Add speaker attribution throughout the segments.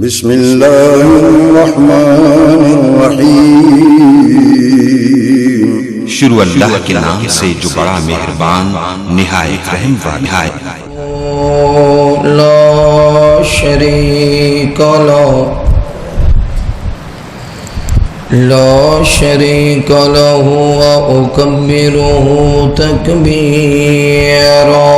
Speaker 1: بسم اللہ الرحمن الرحیم۔
Speaker 2: شروع اللہ کے نام سے جو بڑا مہربان نہایت رحم والا ہے۔
Speaker 3: لا شریک له لا شریک له وأكبره تکبیرا۔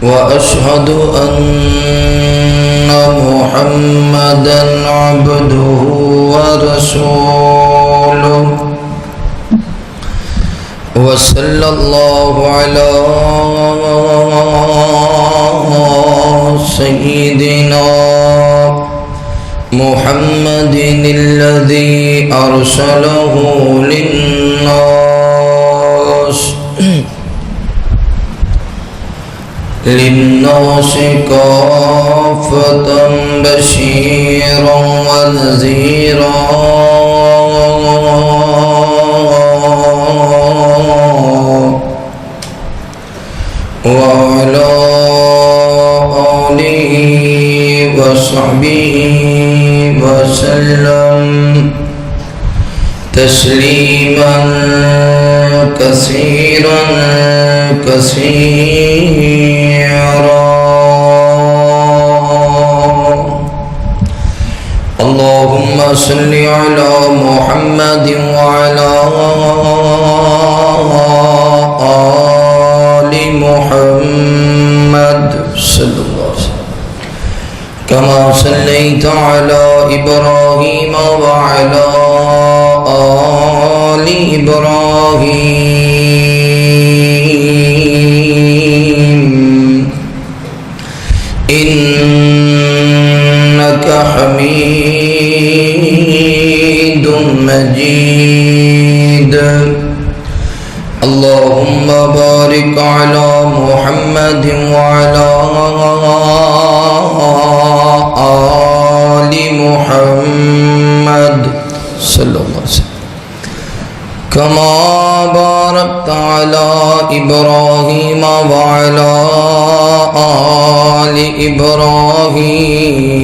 Speaker 3: وأشهد أن محمدا عبده ورسوله وصلى الله على سيدنا محمد الذي أرسله للناس كافة بشيرا ونذيرا وعلى آله وصحبه وسلم تسليما كثيرا كثيرا۔ اللهم صل على محمد وعلى آل محمد صلى الله عليه وسلم كما صليت على إبراهيم وعلى آل إبراهيم إنك حميد مجيد۔ اللهم بارك على محمد وعلى آل محمد صلى الله عليه وسلم كما باركت على إبراهيم وعلى آل إبراهيم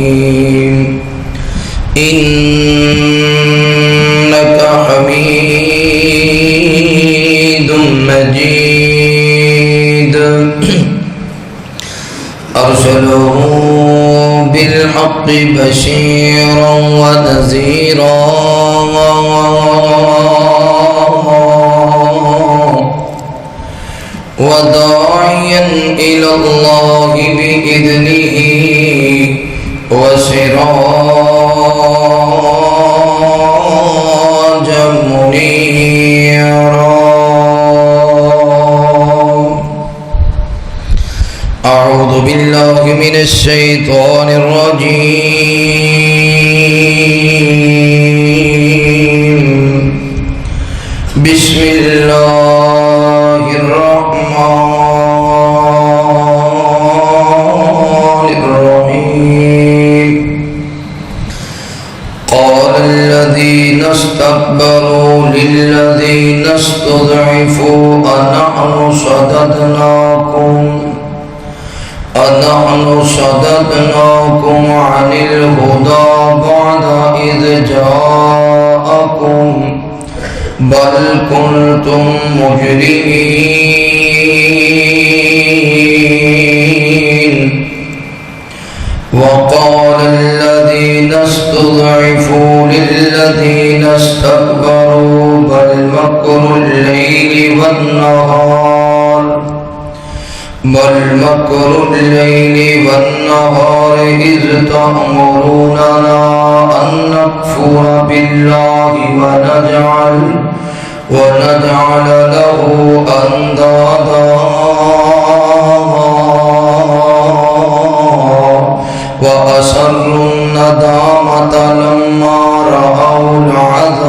Speaker 3: إنك حميد مجيد۔ أرسله بالحق بشيرا ونذيرا وداعيا إلى الله بإذنه وسراجا منيرا۔ أعوذ بالله من الشيطان الرجيم۔ بسم الله الرحمن الرحيم۔ قال الذين استكبروا للذين استضعفوا أنحن صددناكم عن الهدى بعد إذ جاءكم بل كنتم مجرمين۔ وقال الذين استضعفوا للذين استكبروا بل مكر الليل والنهار إذ تأمروننا أن نكفر بالله ونجعل له أندادا وأسروا الندامة لما رأوا العذاب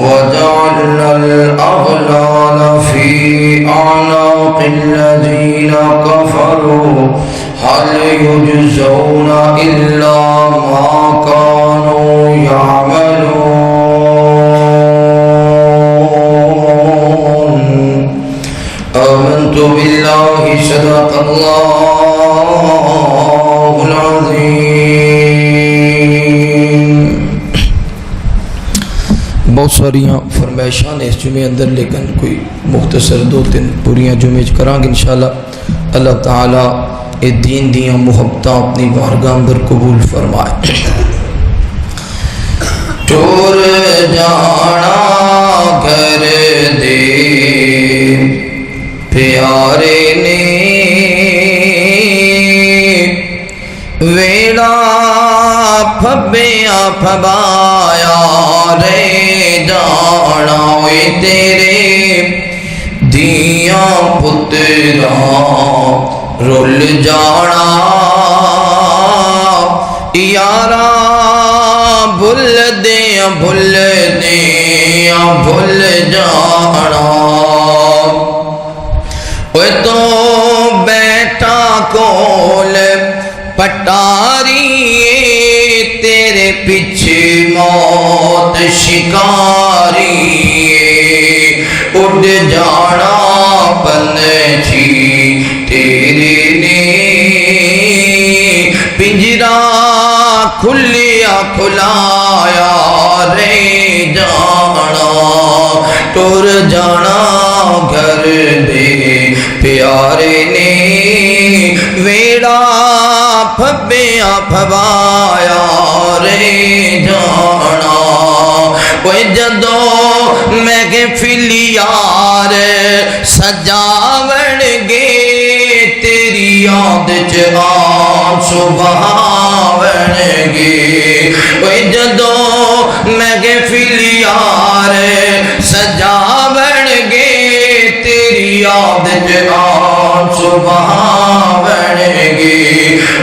Speaker 3: وجعلنا الأغلال في أعناق الذين كفروا هل يجزون إلا ما كانوا يعملون۔ بہت ساریاں فرمائشاں نے اس جمعے اندر، لیکن کوئی مختصر 2-3 پوریاں جمعے کران گے انشاءاللہ۔ اللہ تعالیٰ اے دین دیاں محبتاں اپنی بارگاہ اندر قبول فرمائے۔ ٹور جانا گھر دے پیارے نے، ویڑا پھبیاں پھبایا رے جانا، وے تیرے دیاں پتراں رول جانا، یارا بھل دیاں بھل جانا، اوے تو بیٹا کول پٹاری، تیرے پیچھے موت شکاری، اڑ جانا پنچھی تیرے نے، پنجرا کھلیا کھلایا رے جانا، ٹور جانا گھر دے پیارے نے، ویڑا پھبیاں پھبایا رے جانا، کوئی جدوں میں کہ فلیار سجاوڑ گے، تیری یاد آنسو بہاوڑ گے، کوئی جدوں میں کہ فلیار سجاوڑ گے، تیری یاد آنسو بہاوڑ گے،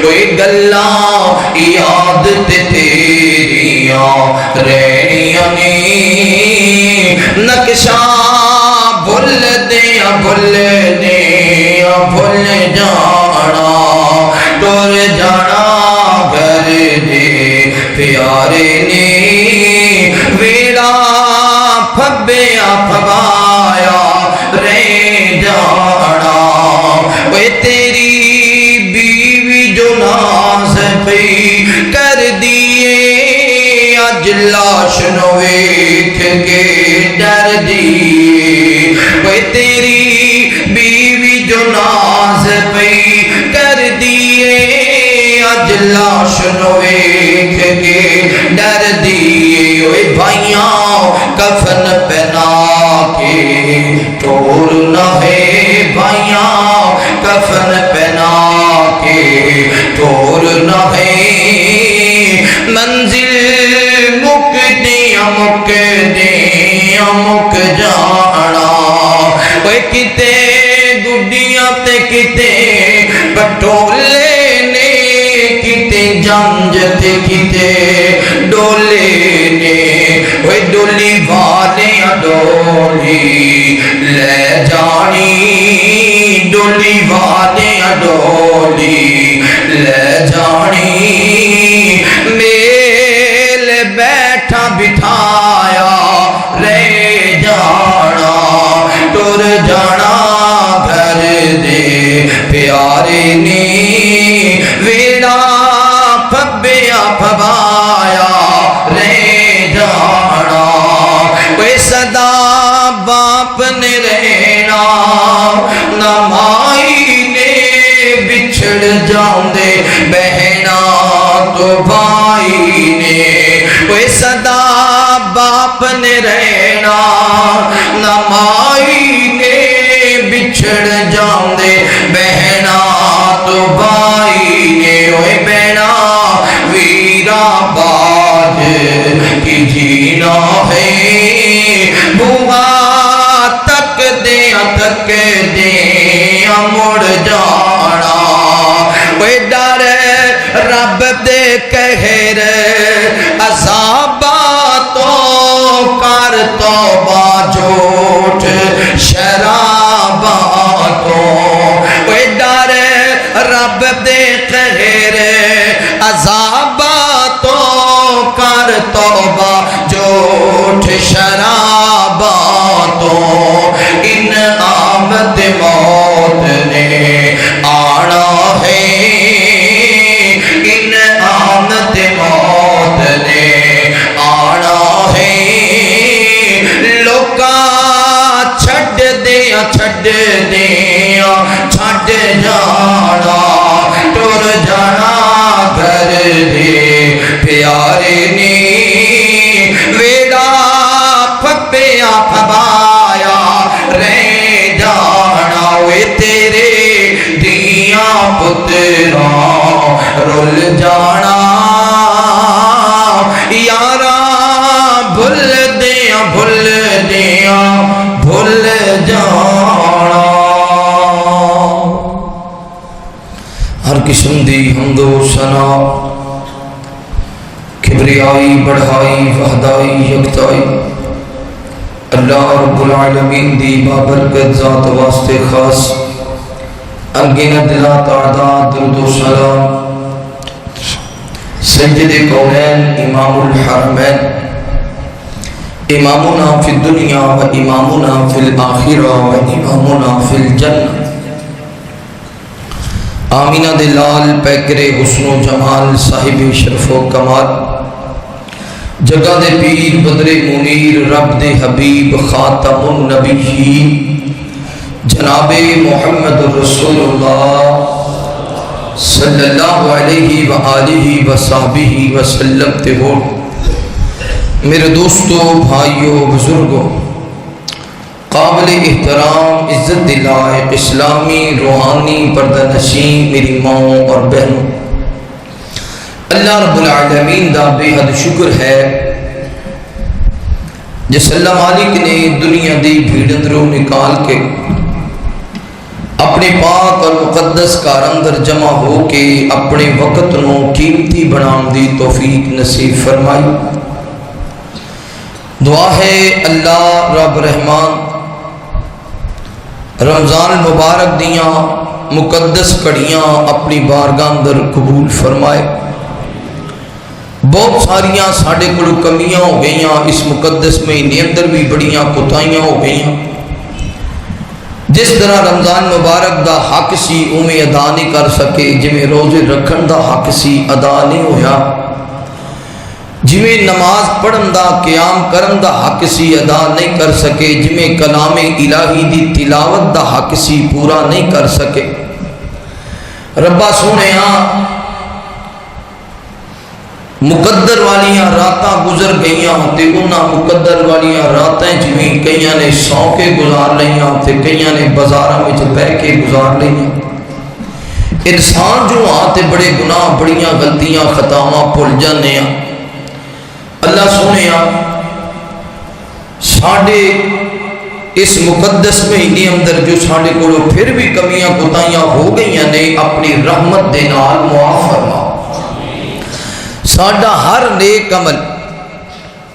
Speaker 3: کوئی گلاں یاد تے تیریاں رہنیاں نی، نقشہ بھل دیاں بھل جانا، ٹور جانا گھر دے پیارے نے، ویڑا پھبیاں پھبایا رے جانا، وے تیری بیوی جو ناز پئی کر دیے، اج لاش نو ویکھ کے ڈر دیے، وے تیری بیوی جو ناز پئی کر دیے، اج لاش نو ویکھ کے ڈر دیے، اوے بھائیاں کفن پہنا کے ٹور نہ ہے، بھائیاں کفن پہنا کے ٹور نہ ہے، منزل مک جانا، اوے کتے گڈیاں تے کتے پٹولے نے، کتے جنج تے کتے ڈولے نے، اوے ڈولی والیاں ڈولی لے جانی، ڈولی والیاں ڈولی لے جانی، میل بیٹھا بٹھایا رے جانا، ٹور جانا گھر دے پیارے نے، ویڑا پھبیاں پھبایا رے جانا، کوئی صدا باپ نے رہنا، نہ مائی نے بچھڑ جاندے بہنا تو بھائی نے، کوئی صدا باپ نے رہنا، نہ مائی نے بچھڑ جاندے بہنا تو بھائی نے، اوے بہنا ویرا باج کی جینا ہے، بھوہا تک دیا مڑ جانا، کوئی ڈر رب دے قہر عذاباں تو کر توبہ جھوٹ شراباں تو، کوئی ڈر رب دے قہر عذاباں تو کر توبہ جھوٹ شراباں تو، ان آمد موت نے آنا ہے، ان آمد موت نے آنا ہے، بھول جانا یارا بھول دیاں بھول جانا ہر قسم دی حمد و ثنا کبریائی بڑھائی وحدائی یکتائی اللہ رب العالمین دی بابرکت ذات واسطے خاص انگنت لا تعداد درود و سلام سید کونین امام الحرمین امامنا فی الدنیا و امامنا فی الآخرہ و امامنا فی الجنہ آمینہ دلال پیکر حسن و جمال صاحب شرف و کمال جگہ دے پیر بدر منیر رب دے حبیب خاتم النبیین جناب محمد رسول اللہ صلی اللہ علیہ وآلہ وصحبہ وسلم تے ہو میرے دوستوں بھائیوں بزرگوں قابل احترام عزت دلائق اسلامی روحانی پردہ نشین میری ماں اور بہنوں اللہ رب العالمین دا بے حد شکر ہے جس اللہ مالک نے دنیا دی بھیڑ اندروں نکال کے اپنے پاک اور مقدس کار اندر جمع ہو کے اپنے وقت نو قیمتی بنام دی توفیق نصیب فرمائی دعا ہے اللہ رب رحمان رمضان المبارک دیاں مقدس کڑیاں اپنی بارگاہ اندر قبول فرمائے بہت ساریاں ساڑھے کڑ کمیاں ہو گئیاں اس مقدس مہینے اندر بھی بڑیاں کوتاہیاں ہو گئیاں جس طرح رمضان مبارک دا حق سی اویں ادا نہیں کر سکے جویں روزے رکھن دا حق سی ادا نہیں ہویا جویں نماز پڑھن دا قیام کرن دا حق سی ادا نہیں کر سکے جویں کلام الہی دی تلاوت دا حق سی پورا نہیں کر سکے ربا سونےاں مقدر والیاں راتاں گزر گئیاں تے انہاں مقدر والیاں راتیں جویں کئیاں نے سو کے گزار لیاں تے کئیاں نے بازاراں وچ بیٹھ کے گزار لیاں انسان جو آتے بڑے گناہ بڑیاں غلطیاں خطاواں بھول جانے ہیں اللہ سونے ساڑھے اس مقدس مہینے اندر جو ساڑھے کو پھر بھی کمیاں کوتاہیاں ہو گئیاں نے اپنی رحمت دے نال معاف فرما ساڑھا ہر نیک عمل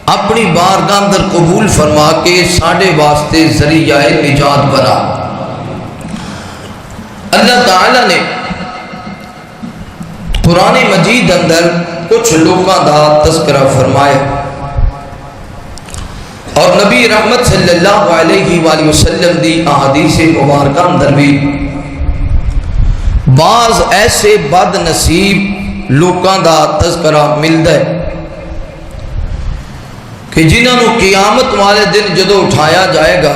Speaker 3: اپنی بارگاہ اندر قبول فرما کے ساڑھے واسطے ذریعہ نجات بنا اللہ تعالیٰ نے قرآن مجید اندر کچھ لوگاں دا تذکرہ فرمایا اور نبی رحمت صلی اللہ علیہ وآلہ وسلم دی احادیث مبارکہ اندر بھی بعض ایسے بد نصیب لوگاں دا تذکرہ ملدا ہے کہ جنہاں نو قیامت والے دن جدو اٹھایا جائے گا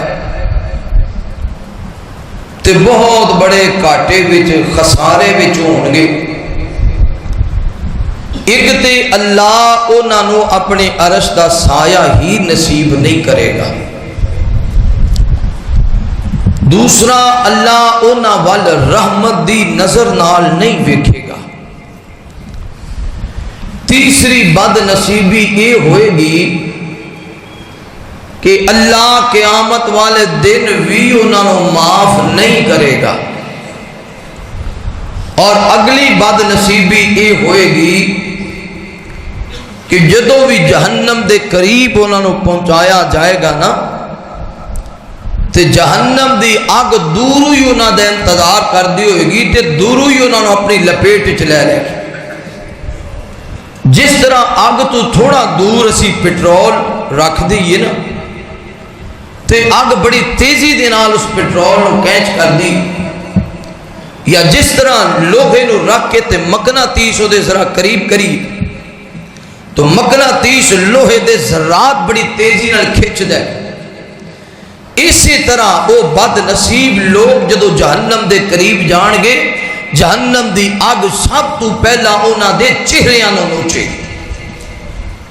Speaker 3: تے بہت بڑے کاٹے وچ خسارے وچ ہون گے ایک تے اللہ انہاں نو اپنے عرش دا سایہ ہی نصیب نہیں کرے گا دوسرا اللہ انہاں وال رحمت دی نظر نال نہیں ویکھے گا تیسری بد نصیبی یہ ہوئے گی کہ اللہ قیامت والے دن بھی انہوں نے معاف نہیں کرے گا اور اگلی بد نصیبی یہ ہوئے گی کہ جدو بھی جہنم دے قریب انہوں نے پہنچایا جائے گا نا تے جہنم دی آگ دورو ہی انہوں نے انتظار کر دی ہوئے گی تے دورو ہی انہوں نے اپنی لپیٹ چلے لے گی جس طرح آگ تو تھوڑا دور اسی پٹرول رکھ دیئے نا تے آگ بڑی تیزی دے نال اس پٹرول نو کینچ کر دی یا جس طرح لوہے نو رکھ کے تے مقناطیس دے ذرا قریب کری تو مقناطیس لوہے دے ذرات بڑی تیزی نال کھچ دے اسی طرح وہ بد نصیب لوگ جدو جہنم دے قریب جان گے جہنم دی آگ سب تو پہلا اونا دے چہریاں نو نوچے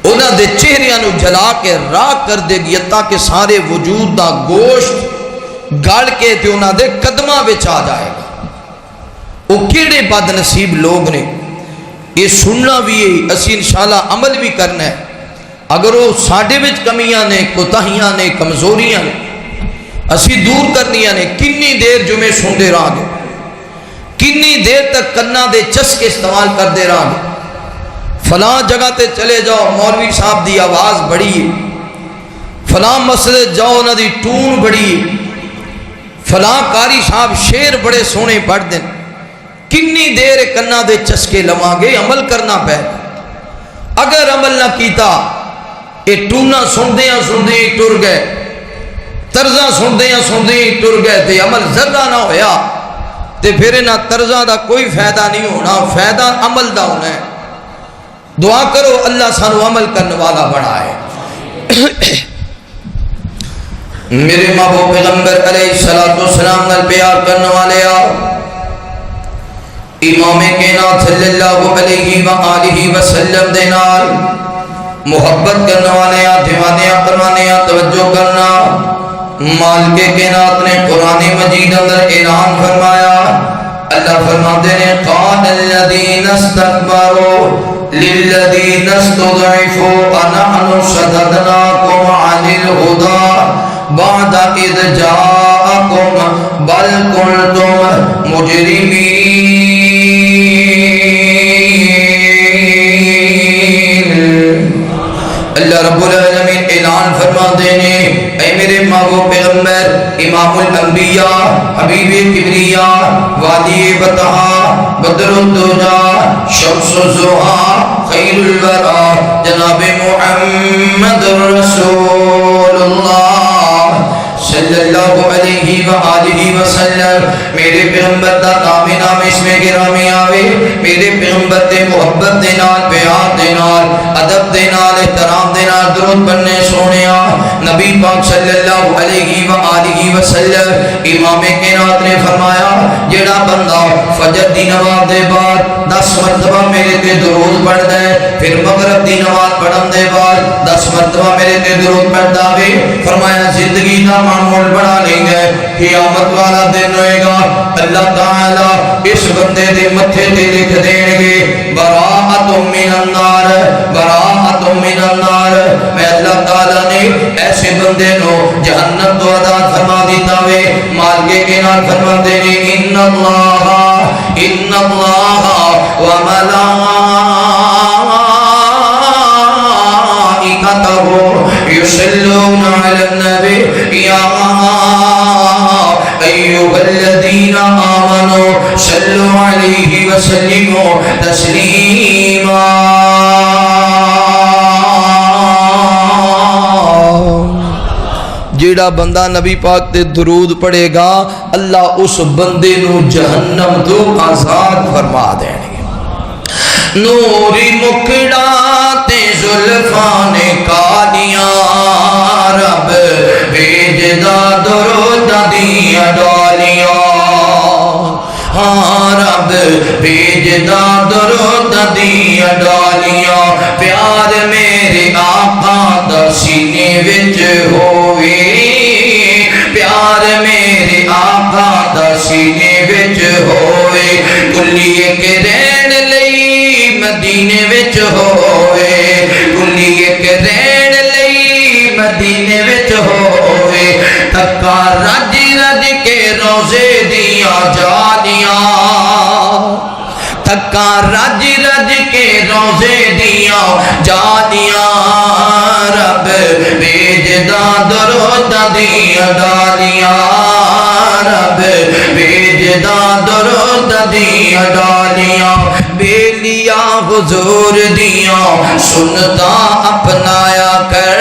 Speaker 3: اونا دے چہریاں نو جلا کے راک کر دے گی تاکہ سارے وجود دا گوشت گاڑ کے تے اونا دے قدمہ بچ آ جائے گا وہ کیڑے بد نصیب لوگ نے یہ سننا بھی ہے، اسی انشاءاللہ عمل بھی کرنا ہے۔ اگر وہ ساڈے وچ کمیاں نے، کوتاہیاں نے، کمزوریاں نے، اسی دور کرنیاں نے۔ کنی دیر جمعے سنتے رہا گے، کنی دیر تک کنا دے چسکے استعمال کرتے رہا گے۔ فلاں جگہ تے چلے جاؤ، مولوی صاحب دی آواز بڑی ہے، فلاں مسجد جاؤ انہاں دی ٹون بڑی ہے، فلاں قاری صاحب شعر بڑے سونے پڑھ دیں۔ کنی دیر کنا دے چسکے لواں گے، عمل کرنا پہ۔ اگر عمل نہ کیتا، یہ ٹونا سندیاں سندیاں ٹر گئے، طرزاں سندیاں سندیاں ٹر گئے، تے عمل ذرہ نہ ہویا، تے پھر انہاں طرزاں دا کوئی فائدہ نہیں ہونا، فائدہ عمل دا ہونا ہے۔ دعا کرو اللہ سانو عمل کرنے والا بنائے۔ میرے محبوب پیغمبر علیہ السلام نال پیار کرنے والے آؤ، امام کائنات صلی اللہ علیہ وآلہ وسلم دے نال محبت کرنے والے آ، دیوانے آ، پروانے آ، توجہ کرنا۔ مالک کائنات نے قرآن مجید اندر اعلان فرمایا، اللہ فرماتے ہیں قال الذین استکبروا للذین استضعفوا انحن صددناکم عن الہدی بعد اذ جاءکم بل کنتم مجرمین۔ اللہ رب العالمین اعلان فرما دینے، اے میرے محبوب پیغمبر امام الانبیاء حبیب کبریا وادی بطحا بدر الدجا شمس الضحا خیر الورا جناب محمد رسول اللہ صلی اللہ علیہ وآلہ وسلم۔ میرے پیغمبر دا نام اسم گرامی آوے، میرے پیغمبر دے محبت دے نال، پیار دے نال، ادب دے نال، احترام دے نال درود پڑھنے سونیا۔ نبی پاک صلی اللہ علیہ وآلہ وسلم امام کائنات نے فرمایا، جیڑا بندہ فجر دی نماز دے بعد 10 مرتبہ میرے تے درود پڑھ دے، پھر مغرب دی نماز پڑھن دے بعد 10 مرتبہ میرے تے درود پڑھ دے، فرمایا زندگی دا معمول بنا لیں گے، قیامت والا دن ہوئے گا، اللہ تعالیٰ اس بندے دے متھے تے لکھ دیں گے براءۃ من النار، براءۃ من النار۔ میں اللہ تعالیٰ نے ایسے بندے نو جہنم تو آزاد فرما دیتا وے۔ مالک کائنات فرماتے ہیں ان اللہ و ملائکتہ یصلون علی النبی یا ایھا الذین آمنوا صلوا علیہ وسلموا تسلیما۔ جیڑا بندہ نبی پاک تے درود پڑھے گا، اللہ اس بندے نو جہنم تو آزاد فرما دیں گے۔ نوری مکڑا تے زلفان کالیاں، رب بھیجدا درود دیاں ڈالیاں، ہاں رب بھیجدا درود دیاں ڈالیاں۔ پیار میرے آقا دا سینے وچ ہووے، پیار میرے آقا دا سینے وچ ہووے، کلی ایک رہن لئی مدینے وچ ہووے، کلی ایک رہن لئی مدینے وچ ہووے، تکا رج رج کے روزے دیاں جالیاں، تکا رج رج کے روزے دیاں جالیاں، رب بھیجدا درود دیاں ڈالیاں، رب بھیجدا درود دیاں ڈالیاں۔ بیلیا حضور دیاں سنتا اپنایا کر،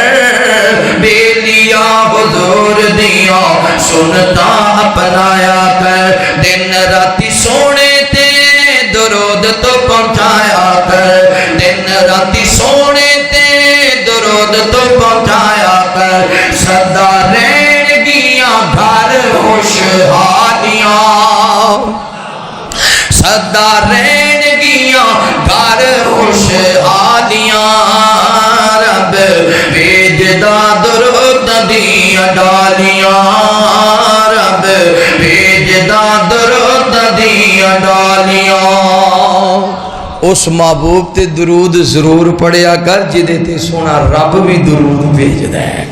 Speaker 3: بیلیا حضور دیاں سنتا اپنایا کر، دن راتی سونے تے درود تو پہنچایا کر، دن راتی سونے تے درود تو پہنچایا کر، سدا رہن گیاں گھر خوشحالیاں، سدا رہن گیاں گھر خوشحالیاں، رب بھیجدا درود دیاں ڈالیاں، رب بھیجدا درود دیاں ڈالیاں۔ اس محبوب تے درود ضرور پڑھیا کر جدے تے سونا رب بھی درود بھیجدا ہے۔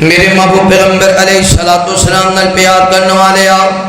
Speaker 3: میرے محبوب پیغمبر علیہ السلام نال پیار کرنے والے آپ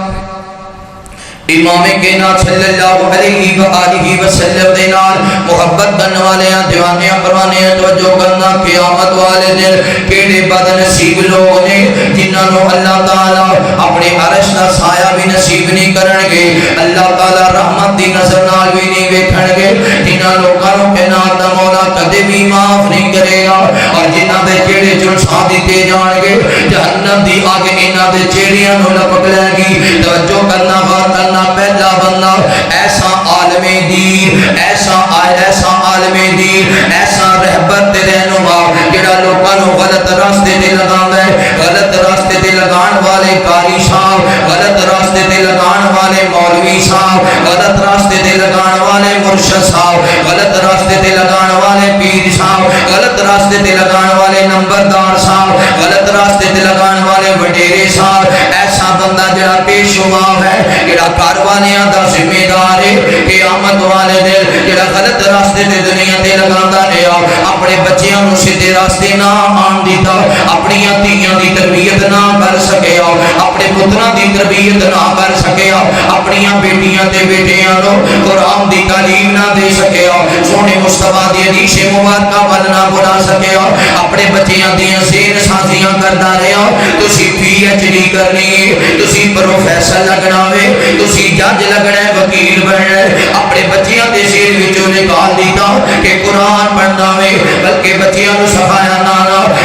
Speaker 3: امام کائنات صلی اللہ علیہ وآلہ وسلم دے نال محبت کرنے والے ہیں، دیوانے پروانے ہیں، توجہ کرنا قیامت والے دن کیڑے بد نصیب لوگ نے جنہاں نو اللہ تعالی اپنے عرش دا سایہ بھی نصیب نہیں کرن گے، اللہ تعالی رحمت دی نظر نال بھی نہیں ویکھن گے، جنہاں لوکاں نو کائنات دا مولا کدے بھی معاف نہیں کرے گا، اور جنہاں دے چہرے جھلسا دتے جان گے، جہنم دی اگ انہاں دے چہریاں نو لپک لے گی۔ توجہ کرنا غور کرنا، پہلا بندہ ایسا عالم دین، ایسا عالم دین، ایسا رہبر تے رہنما جڑا لوکاں نو غلط راستے تے لگاندا ہے، غلط راستے تے لگان والے قاری صاحب، غلط راستے تے لگان والے مولوی صاحب، غلط راستے تے لگان والے مرشد صاحب، غلط راستے تے لگان والے پیر صاحب، غلط راستے تے لگان والے نمبردار صاحب، غلط راستے تے لگان والے وڈیرے صاحب، ایسا بندہ جڑا پیشوا ہے، جڑا کاروانیاں دا ذمہ دار ہے، قیامت والے دن جڑا غلط راستے تے دنیا تے لگاندا رہیا، اپنے بچیاں نو سیدھے راستے نہ آن دیتا، اپنی دھیاں دی تربیت نہ کر سکیا، اپنے پتراں دی تربیت نہ کر سکیا، اپنی بیٹیاں تے بیٹیاں نو قرآن دی تعلیم نہ دے سکیا، سونے مصطفیٰ دی حدیث مبارکہ ول نہ بنا سکیا، اپنے بچیاں دی ذہن سازیاں کردا رہیا، تسی پی ایچ ڈی کرنی ہے، تسی پروفیسر لگنا ہے، تسی جج لگنا ہے، وکیل بننا ہے، اپنے بچیاں دے ذہن وچوں نکال دیتا کہ قرآن پڑھنا ہے، بلکہ بچیاں نو سکھایا نہ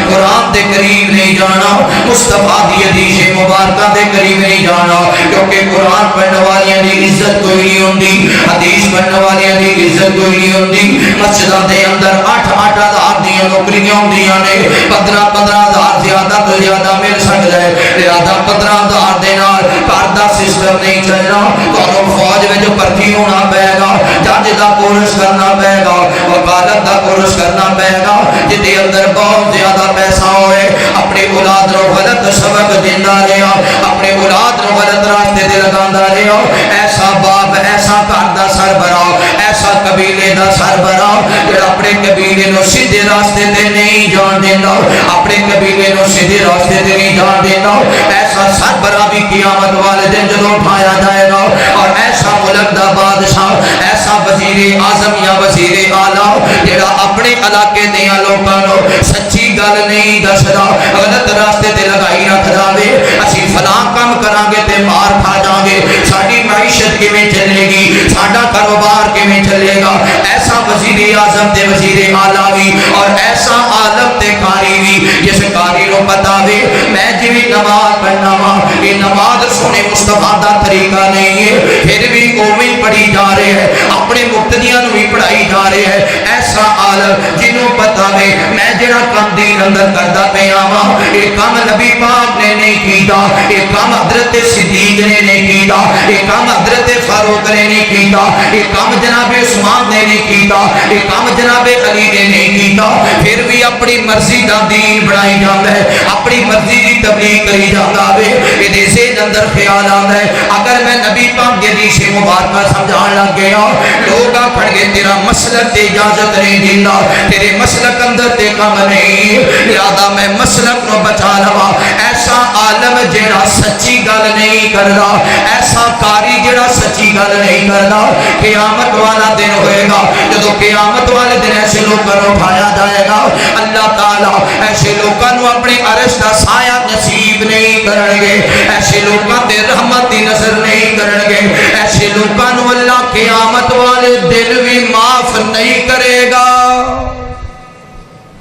Speaker 3: قرآن دے قریب نہیں جانا، مصطفیٰ دی حدیث مبارکہ دے قریب نہیں جانا، کیونکہ قرآن پڑھنے والیاں دی عزت کوئی نہیں ہوندی، حدیث پڑھنے والیاں دی عزت کوئی نہیں ہوندی۔ مسجداں دے اندر 8-8 ہزار دیاں نوکریاں ہوندیاں نے، 15-15 ہزار زیادہ تو زیادہ مل سکدا ہے، لہذا 15 ہزار دے نال گھر دا سسٹم نہیں چلنا، تانوں فوج وچ بھرتی ہونا پے گا، جج دا کورس کرنا پے گا، وکالت دا کورس کرنا پے گا، جدے اندر بہت زیادہ پیسہ ہوئے، اپنے اولاد نو غلط سبق دیندا رہیا، اپنے اولاد نو غلط راستے تے لگاندا رہیا، ایسا باپ، ایسا گھر دا سربراہ، ایسا قبیلے دا سربراہ جڑا اپنے قبیلے نو سیدھے راستے تے نہیں جان دیندا، اپنے قبیلے نو سیدھے راستے تے نہیں جان دیندا، ایسا سربراہ بھی قیامت والے دن جدوں اٹھایا جائے گا، اور ایسا ملک دا بادشاہ، ایسا وزیر اعظم یا وزیر اعلیٰ جڑا اپنے علاقے دیاں لوکاں نو سچی گل نہیں دسدا، غلط راستے تے لگائی رکھدا وے، اسی فلاں کام کران گے تے مار کھا جاں گے، ساڈی معیشت کیویں چلے گی، ساڈا کاروبار کیویں چلے گا، ایسا وزیر اعظم تے وزیر اعلیٰ بھی، اور ایسا عالم تے قاری بھی جس قاری نو پتا وے میں جویں نماز پڑھنا وا، یہ نماز سونے مصطفیٰ دا طریقہ نہیں ہے، پھر بھی اوویں پڑھی جا رہے ہیں، اپنے مقتدیاں نو بھی پڑھائی جا رہے ہیں، ایسا عالم جنوں پتا وے میں جڑا کام دین اندر کردا پیا وا، یہ کام نبی پاک نے نہیں کیتا، یہ کام حضرت صدیق نے نہیں کیتا، یہ کام حضرت فاروق نے نہیں کیتا، یہ کام جناب عثمان نے نہیں کیتا، یہ کام جناب علی نے نہیں کیتا، پھر بھی اپنی مرضی دا دین بنائی جاندا ہے، اپنی مرضی دی تبلیغ کری جاندا وے، یہ ذہن اندر خیال آندا ہے اگر میں نبی پاک دی حدیث مبارکہ سمجھان لگ گیا، لوگ آکھن گے تیرا مسلک تے اجازت نہیں دیندا، تیرے مسلک اندر تے کام نہیں، لہذا میں مسلک نو بچا لواں، ایسا عالم جڑا سچی گل نہیں کردا، ایسا قاری جڑا سچی گل نہیں کردا، قیامت والا دن ہوئے گا، جدو قیامت والے دن ایسے لوگوں کو اٹھایا جائے گا، اللہ تعالیٰ ایسے لوگوں کو اپنے عرش دا سایہ نصیب نہیں کرن گے، ایسے لوگوں تے رحمت دی نظر نہیں کرن گے، ایسے لوگوں کو اللہ قیامت والے دن بھی معاف نہیں کرے گا۔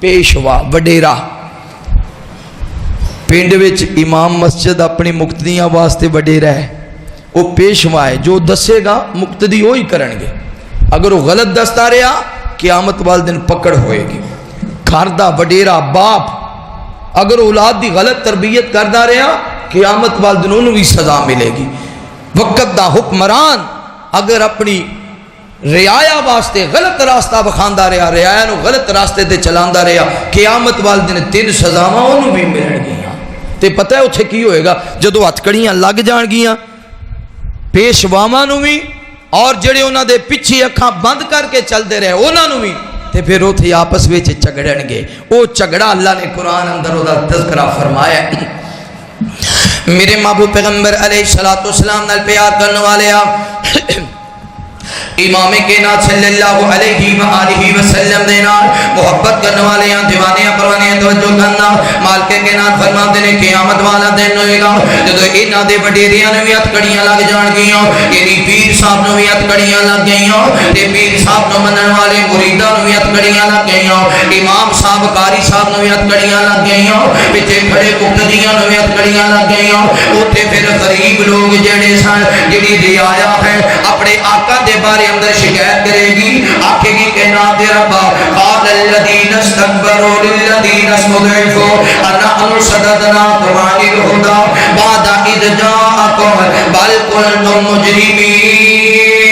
Speaker 3: پیشوا وڈیرا پنڈ وچ امام مسجد اپنی مقتدیاں واسطے وڈیرا ہے، وہ پیشوا ہے، جو دسے گا مقتدی وہی کرن گے، اگر وہ غلط دستا رہا قیامت والے دن پکڑ ہوئے گی۔ گھر دا وڈیرا باپ اگر اولاد دی غلط تربیت کردا رہا قیامت والے دن انہوں بھی سزا ملے گی۔ وقت دا حکمران اگر اپنی رعایا واسطے غلط راستہ بخاندا رہا، رعایا نو غلط راستے تے چلاندا رہا، قیامت والے دن 3 سزاواں انہوں بھی ملن گیاں۔ تے پتہ ہے اتھے کی ہوئے گا، جدو ہتھکڑیاں لگ جان گیاں پیشواواں نو بھی اور جڑے انہاں دے پیچھے اکھاں بند کر کے چلتے رہے انہاں نوں بھی تے پھر اوتھے آپس وچ جھگڑن گے. او جھگڑا اللہ نے قرآن اندر او دا تذکرہ فرمایا. میرے محبوب پیغمبر علیہ الصلوۃ والسلام نال پیار کرنے والے امام کائنات صلی اللہ علیہ وآلہ وسلم دے نال محبت کرنے والے دیوانے پروانے توجہ کرنا. مالک کائنات فرماتے ہیں قیامت والا دن ہوئے گا جدوں انہاں دے وڈیریاں نوں وی ہتکڑیاں لگ جان گیاں. یعنی پیر صاحب نوں وی ہتکڑیاں لگ گئیاں تے پیر صاحب نوں منن والے مریداں نوں وی ہتکڑیاں لگ گئیاں. امام صاحب قاری صاحب نوں وی ہتکڑیاں لگ گئیاں. پیچھے کھڑے مقتدیاں نوں وی ہتکڑیاں لگ گئیاں. اوتھے پھر غریب لوگ جڑے سن جڑی رعایا ہے اپنے آقا دے بارے اندر شکایت کرے گی. آکھے گی کہ نام دے ربا قال الذین استكبروا للذین استضعفوا انا صددنا قرآن الہدى بعد اذ جاءکم بل کنتم مجرمین.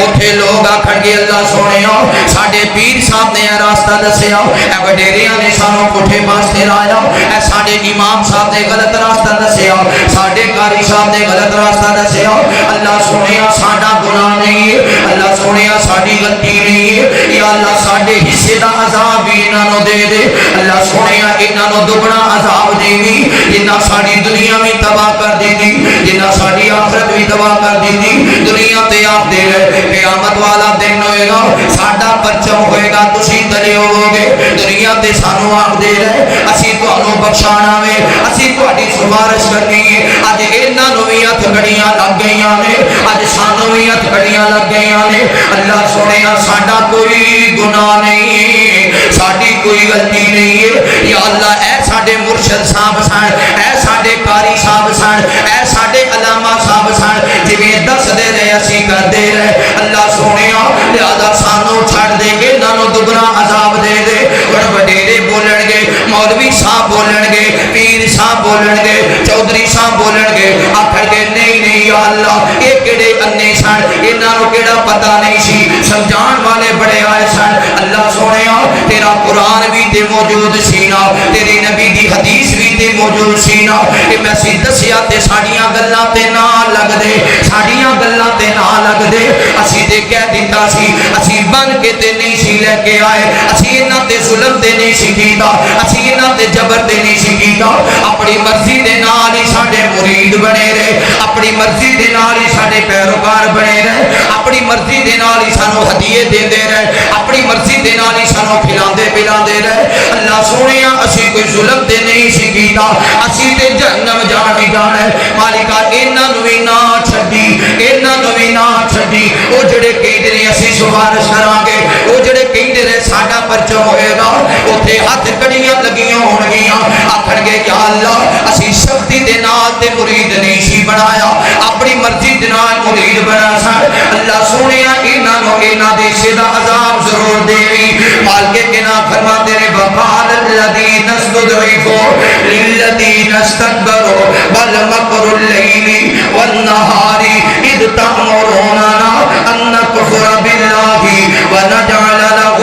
Speaker 3: اوتھے لوگ آکھن گے اللہ سونیا ساڈے پیر صاحب نے راستہ دسیا, اے وڈیریاں نے سانوں پٹھے پاسے لایا, اے ساڈے امام صاحب نے غلط راستہ دسیا, ساڈے قاری صاحب نے غلط راستہ دسیا. اللہ سونیا ساڈا گناہ نہیں ہے, اللہ سونیا ساڈی غلطی نہیں ہے, یا اللہ ساڈے حصے دا عذاب بھی انہاں نوں دے دے. اللہ سونیا انہاں نوں دگنا عذاب دیوی جنہاں ساڈی دنیا میں تباہ کر دیتی, جنہاں ساڈی آخرت بھی تباہ کر دیتی. دنیا تے آپ دے رہے قیامت والا دن ہوئے گا ساڈا پرچم ہوئے گا تسی تلے ہوو گے. دنیا تے سانوں آخ دے رہے اسی تانوں بخشانا وے اسی تہاڈی سفارش کرنی ہے. اج انہاں نوں وی ہتکڑیاں لگ گئیاں نے, اج سانوں وی ہتکڑیاں لگ گئیاں نے. اللہ سونیا ساڈا کوئی گناہ نہیں ہے, ساڈی کوئی غلطی نہیں ہے. یا اللہ اے ساڈے مرشد صاحب سن, اے ساڈے قاری صاحب سن, اے ساڈے علامہ صاحب سن, جویں دس دے رہے اسی کردے رہے. اللہ سونیا لہذا سانوں چھڑ دے گے انہاں نوں دگنا عذاب دے دے. اور وڈیرے بولن گے, مولوی صاحب بولن گے, پیر صاحب بولن گے, چودھری صاحب بولن گے, آکھن گے نہیں نہیں یا اللہ یہ کیڑے انے سن, انہاں نوں کیڑا پتہ نہیں سی, سمجھان والے بڑے آئے سن. اللہ سونیا تیرا قرآن بھی تے موجود سی نا, تیری نبی دی حدیث بھی تے موجود سی نا. کہ میں سی دسیا تے ساڈیاں گلاں تے نہ لگ دے, ساڈیاں گلاں تے نہ لگ دے. اسی تے کہہ دیتا سی اسی بن کے تے نہیں سی لے کے آئے, اسی انہاں تے ظلم تے نہیں سی کیتا, اسی انہاں تے جبر تے نہیں سی کیتا. اپنی مرضی دے نال ہی ساڈے مرید بنے رہے, اپنی مرضی دے نال ہی ساڈے پیروکار بنے رہے, اپنی مرضی دے نال ہی سانوں ہدیے دیندے رہے, اپنی مرضی دے نال ہی سانوں کھلاندے پلاندے رہے. اللہ سونیا اسی کوئی ظلم تے نہیں سی کیتا, اسی تے جہنم جان ہی جانا ہے. مالکا انہاں نوں وی نہ چھڈی, انہاں نوں وی نہ چھڈی. او جڑے کہندے نے اسی سفارش کران گے, او جڑے کہندے نے ساڈا پرچم ہوئے گا, اوتھے ہتھ کڑیاں لگیاں ہون گیاں, آکھن گے یا اللہ اسی شکتی دے نال تے مرید نہیں سی بنایا, اپنی مرضی دے نال مرید بنا سن. اللہ سونیا انہاں نوں انہاں دے حصے دا عذاب ضرور دیوی. مالک کائنات فرماتے نے وقال الذین استضعفوا للذین استكبروا بل مکر اللیل والنہار اذ تأمروننا ان نکفر باللہ ونجعل له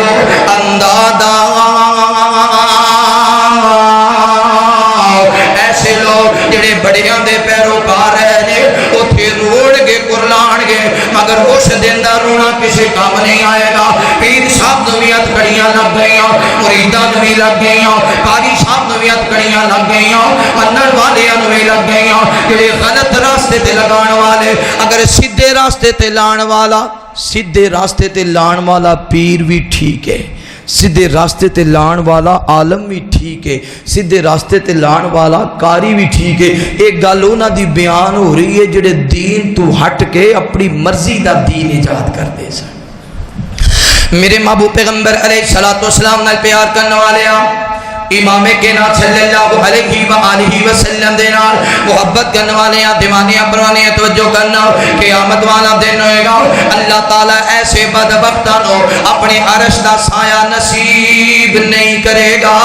Speaker 3: اندادا. ایسے لوگ جڑے بڑیاں دے پیروکار ہیں اوتھے روڑ گے کرلان گے, مگر اس دن دا رونا کسی کام نہیں آئے گا. پیر صاحب نوں وی ہتکڑیاں لگ گئیاں, مریداں نوں وی لگ گئیاں, قاری صاحب نوں وی ہتکڑیاں لگ گئیاں, منن والیاں نوں وی لگ گئیاں. جڑے غلط راستے تے لگان والے, اگر سیدھے راستے تے لان والا, سیدھے راستے تے لان والا پیر بھی ٹھیک ہے, سیدھے راستے تے لان والا عالم بھی ٹھیک ہے, سیدھے راستے تے لان والا قاری بھی ٹھیک ہے. ایک گل انہاں دی بیان ہو رہی ہے جڑے دین تو ہٹ کے اپنی مرضی دا دین ایجاد کرتے سن. میرے محبوب پیغمبر علیہ الصلوۃ والسلام نال پیار کرنے والے امام کائنات صلی اللہ علیہ وآلہ وسلم دے نال محبت کرنے والے دیوانے پروانے توجہ کرنا. قیامت والا دن ہوئے گا اللہ تعالیٰ ایسے بدبختاں نو اپنے عرش دا سایہ نصیب نہیں کرے گا.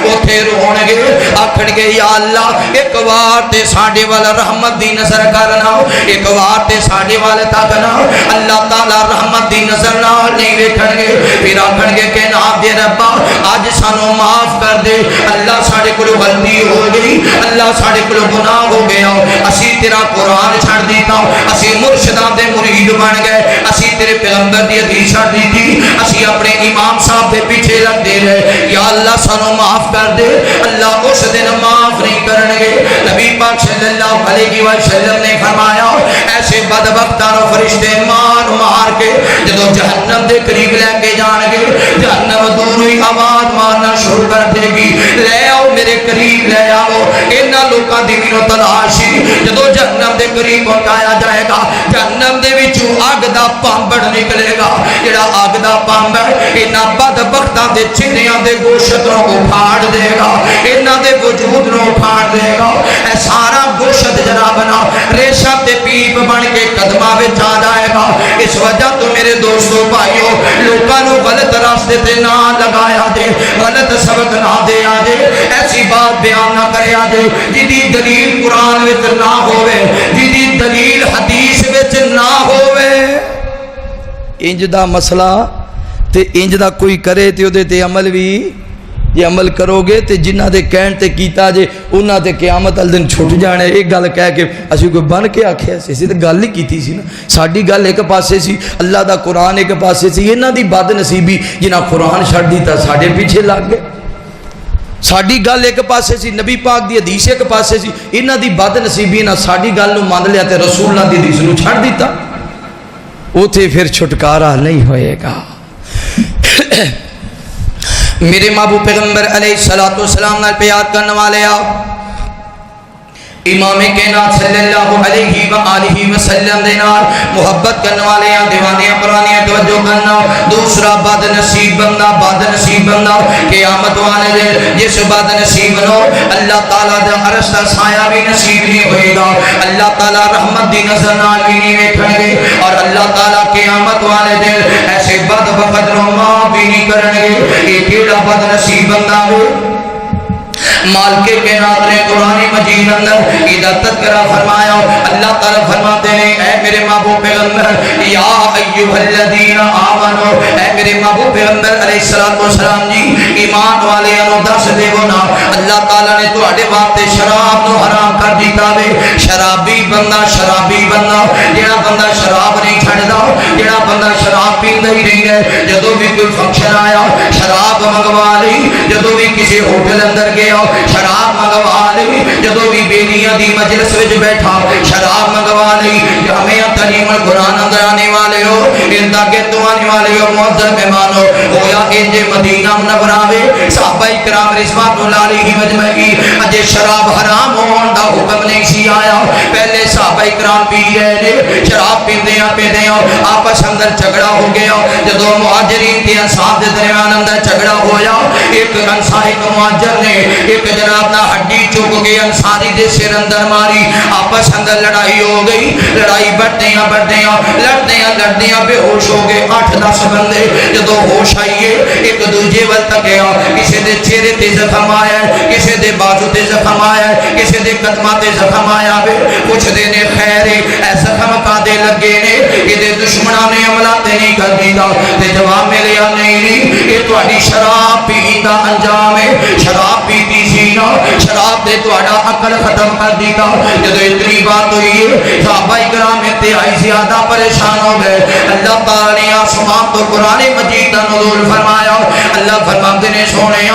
Speaker 3: اوتھے رون گے, آکھن گے یا اللہ ایک وار تے ساڈے وال رحمت دی نظر کرنا, ایک وار تے ساڈے وال تکنا. اللہ تعالیٰ رحمت دی نظر نال نہیں ویکھن گے, پھر آکھن گے کہ نام دے ربا اج سانوں معاف کر دے. اللہ ساڈے ساڈے کولوں غلطی ہو گئی، اللہ ساڈے کولوں گناہ ہو گیا، اسی تیرا قرآن چھڑ دیتا، اسی مرشداں دے مرید بن گئے، اسی تیرے پیغمبر دی حدیث چھڑ دیتی، اسی اپنے امام صاحب دے پیچھے لگتے رہے، یا اللہ سانو معاف کر دے۔ اللہ اس دن معاف نہیں کرنگے۔ نبی پاک صلی اللہ علیہ وسلم نے فرمایا ایسے بدبختاں نو فرشتے مار مار کے جدو جہنم دے قریب لے کے جان گے، جہنم دونوں ہی آواز مارنا شروع کر دے گی، لے آؤ میرے قریب لے آؤ۔ انہاں لوکاں دی مینوں تلاشی جدو جہنم دے قریب پہنچایا جائے گا، جہنم دے وچوں اگ دا پامبڑ نکلے گا، جڑا اگ دا پامبڑ انہاں بدبختاں دے چہریاں دے گوشت نو اکھاڑ دے گا، انہاں دے وجود نو اکھاڑ دے گا۔ اے سارا گوشت جناب نا ریشہ تے پیپ بن کے قدماں وچ آ جائے گا۔ اس وجہ تو میرے دوستو بھائیو لوکاں نو غلط راستے تے نہ لگایا جے، غلط سبق نہ دیا جے، ایسی بات بیان نہ کریا جے جدی دلیل قرآن وچ نہ ہوئے، جدی دلیل حدیث وچ نہ ہوئے۔ انج دا مسئلہ تے انج دا کوئی کرے تے او دے تے عمل بھی یہ عمل کرو گے تے جنہ دے کہن تے کیتا جے انہاں تے قیامت ال دن چھٹ جانے۔ ایک گل کہہ کے اسی کوئی بن کے آکھیا سی تے گل ہی کیتی سی نا، ساڈی گل ایک پاسے سی، اللہ دا قرآن ایک پاسے سی، انہاں دی بد نصیبی جنہاں قرآن چھڑ دیتا ساڈے پیچھے لگ گئے۔ ساڈی گل ایک پاسے سی، نبی پاک دی حدیث ایک پاسے سی، انہاں دی بد نصیبی نہ ساڈی گل نو مان لیا تے رسول اللہ دی حدیث نو چھڑ دیتا، اوتھے پھر چھٹکارا نہیں ہوئے گا۔ میرے محبوب پیغمبر علیہ السلام نال پیار کرنے والے آؤ، امام کائنات صلی اللہ علیہ وآلہ وسلم دے نال محبت کرنے والے ہیں، دیوانیاں پرانیاں توجہ کرنا۔ دوسرا بد نصیب بندہ قیامت والے دن جس بد نصیب نو اللہ تعالیٰ دے عرش دا سایہ بھی نصیب نہیں ہوئے گا، اللہ تعالیٰ رحمت دی نظر نال بھی نہیں ویکھن گے، اور اللہ تعالیٰ قیامت والے دن ایسے بد وقت نو معاف بھی نہیں کرن گے۔ یہ کیڑا بد نصیب بندہ ہو؟ مالک کائنات نے قرآن مجید اندر ادھر تذکرہ فرمایا، اللہ تعالیٰ فرماتے ہیں اے میرے محبوب پیغمبر یا ایھا الذین آمنو، اے میرے محبوب پیغمبر علیہ السلام جی ایمان والے انو دس دے نا، اللہ تعالیٰ نے تواڈے واسطے شراب نو حرام کر دیتا وے۔ شرابی بندہ جڑا بندہ شراب نہیں چھڑدا، جڑا بندہ شراب پیندا ہی نہیں ہے، جدوں بھی کوئی فنکشن آیا شراب منگوا لی، جدوں بھی کسی ہوٹل اندر گیا شراب منگوا لی، جدو بھی بیلیاں دی مجلس وچ بیٹھا شراب منگوا لی۔ ہمیں تعلیم القرآن اندر آنے والے ہو، اندہ کے تو آنے والے ہو معزز مہمانو، ہویا انج مدینہ منورہ میں صحابہ کرام رضوان اللہ علیہ مجمعین اجے شراب حرام ہون دا حکم نہیں سی آیا، پہلے صحابہ کرام پی رہے نے، شراب پیندیاں آپس اندر جھگڑا ہو گیا۔ جدو مہاجرین تے انصار دے درمیان اندر جھگڑا ہویا، ایک انصاری مہاجر نے ایک جناب نہ ہڈی چک کے انصاری دے سر اندر ماری، آپس اندر لڑائی ہو گئی، لڑائی بڑھدیاں لڑدیاں بے ہوش ہو گئے 8-10 بندے۔ جدو ہوش آئیے ایک دوجے ول تکیا، کسی دے چہرے تے زخم آیا ہے، کسی دے بازو تے زخم آیا ہے، کسی دے قدماں تے زخم آیا ہے، کچھ دے نے خیر اے زخم کا دے لگے نے کہ دے دشمناں نے عملہ تے نہیں کر دیتا، تے جواب ملیا نہیں یہ تہاڈی شراب پین دا انجام ہے، شراب پیتی سی نا، شراب دے تہاڈا عقل ختم کر دیتا۔ جدو اتنی بات ہوئی ہے صحابہ کرام انتہائی زیادہ پریشان ہو گئے، اللہ تعالیٰ نے آسمان تو قرآن مجید کا نزول فرمایا، اللہ فرماتے نے سونے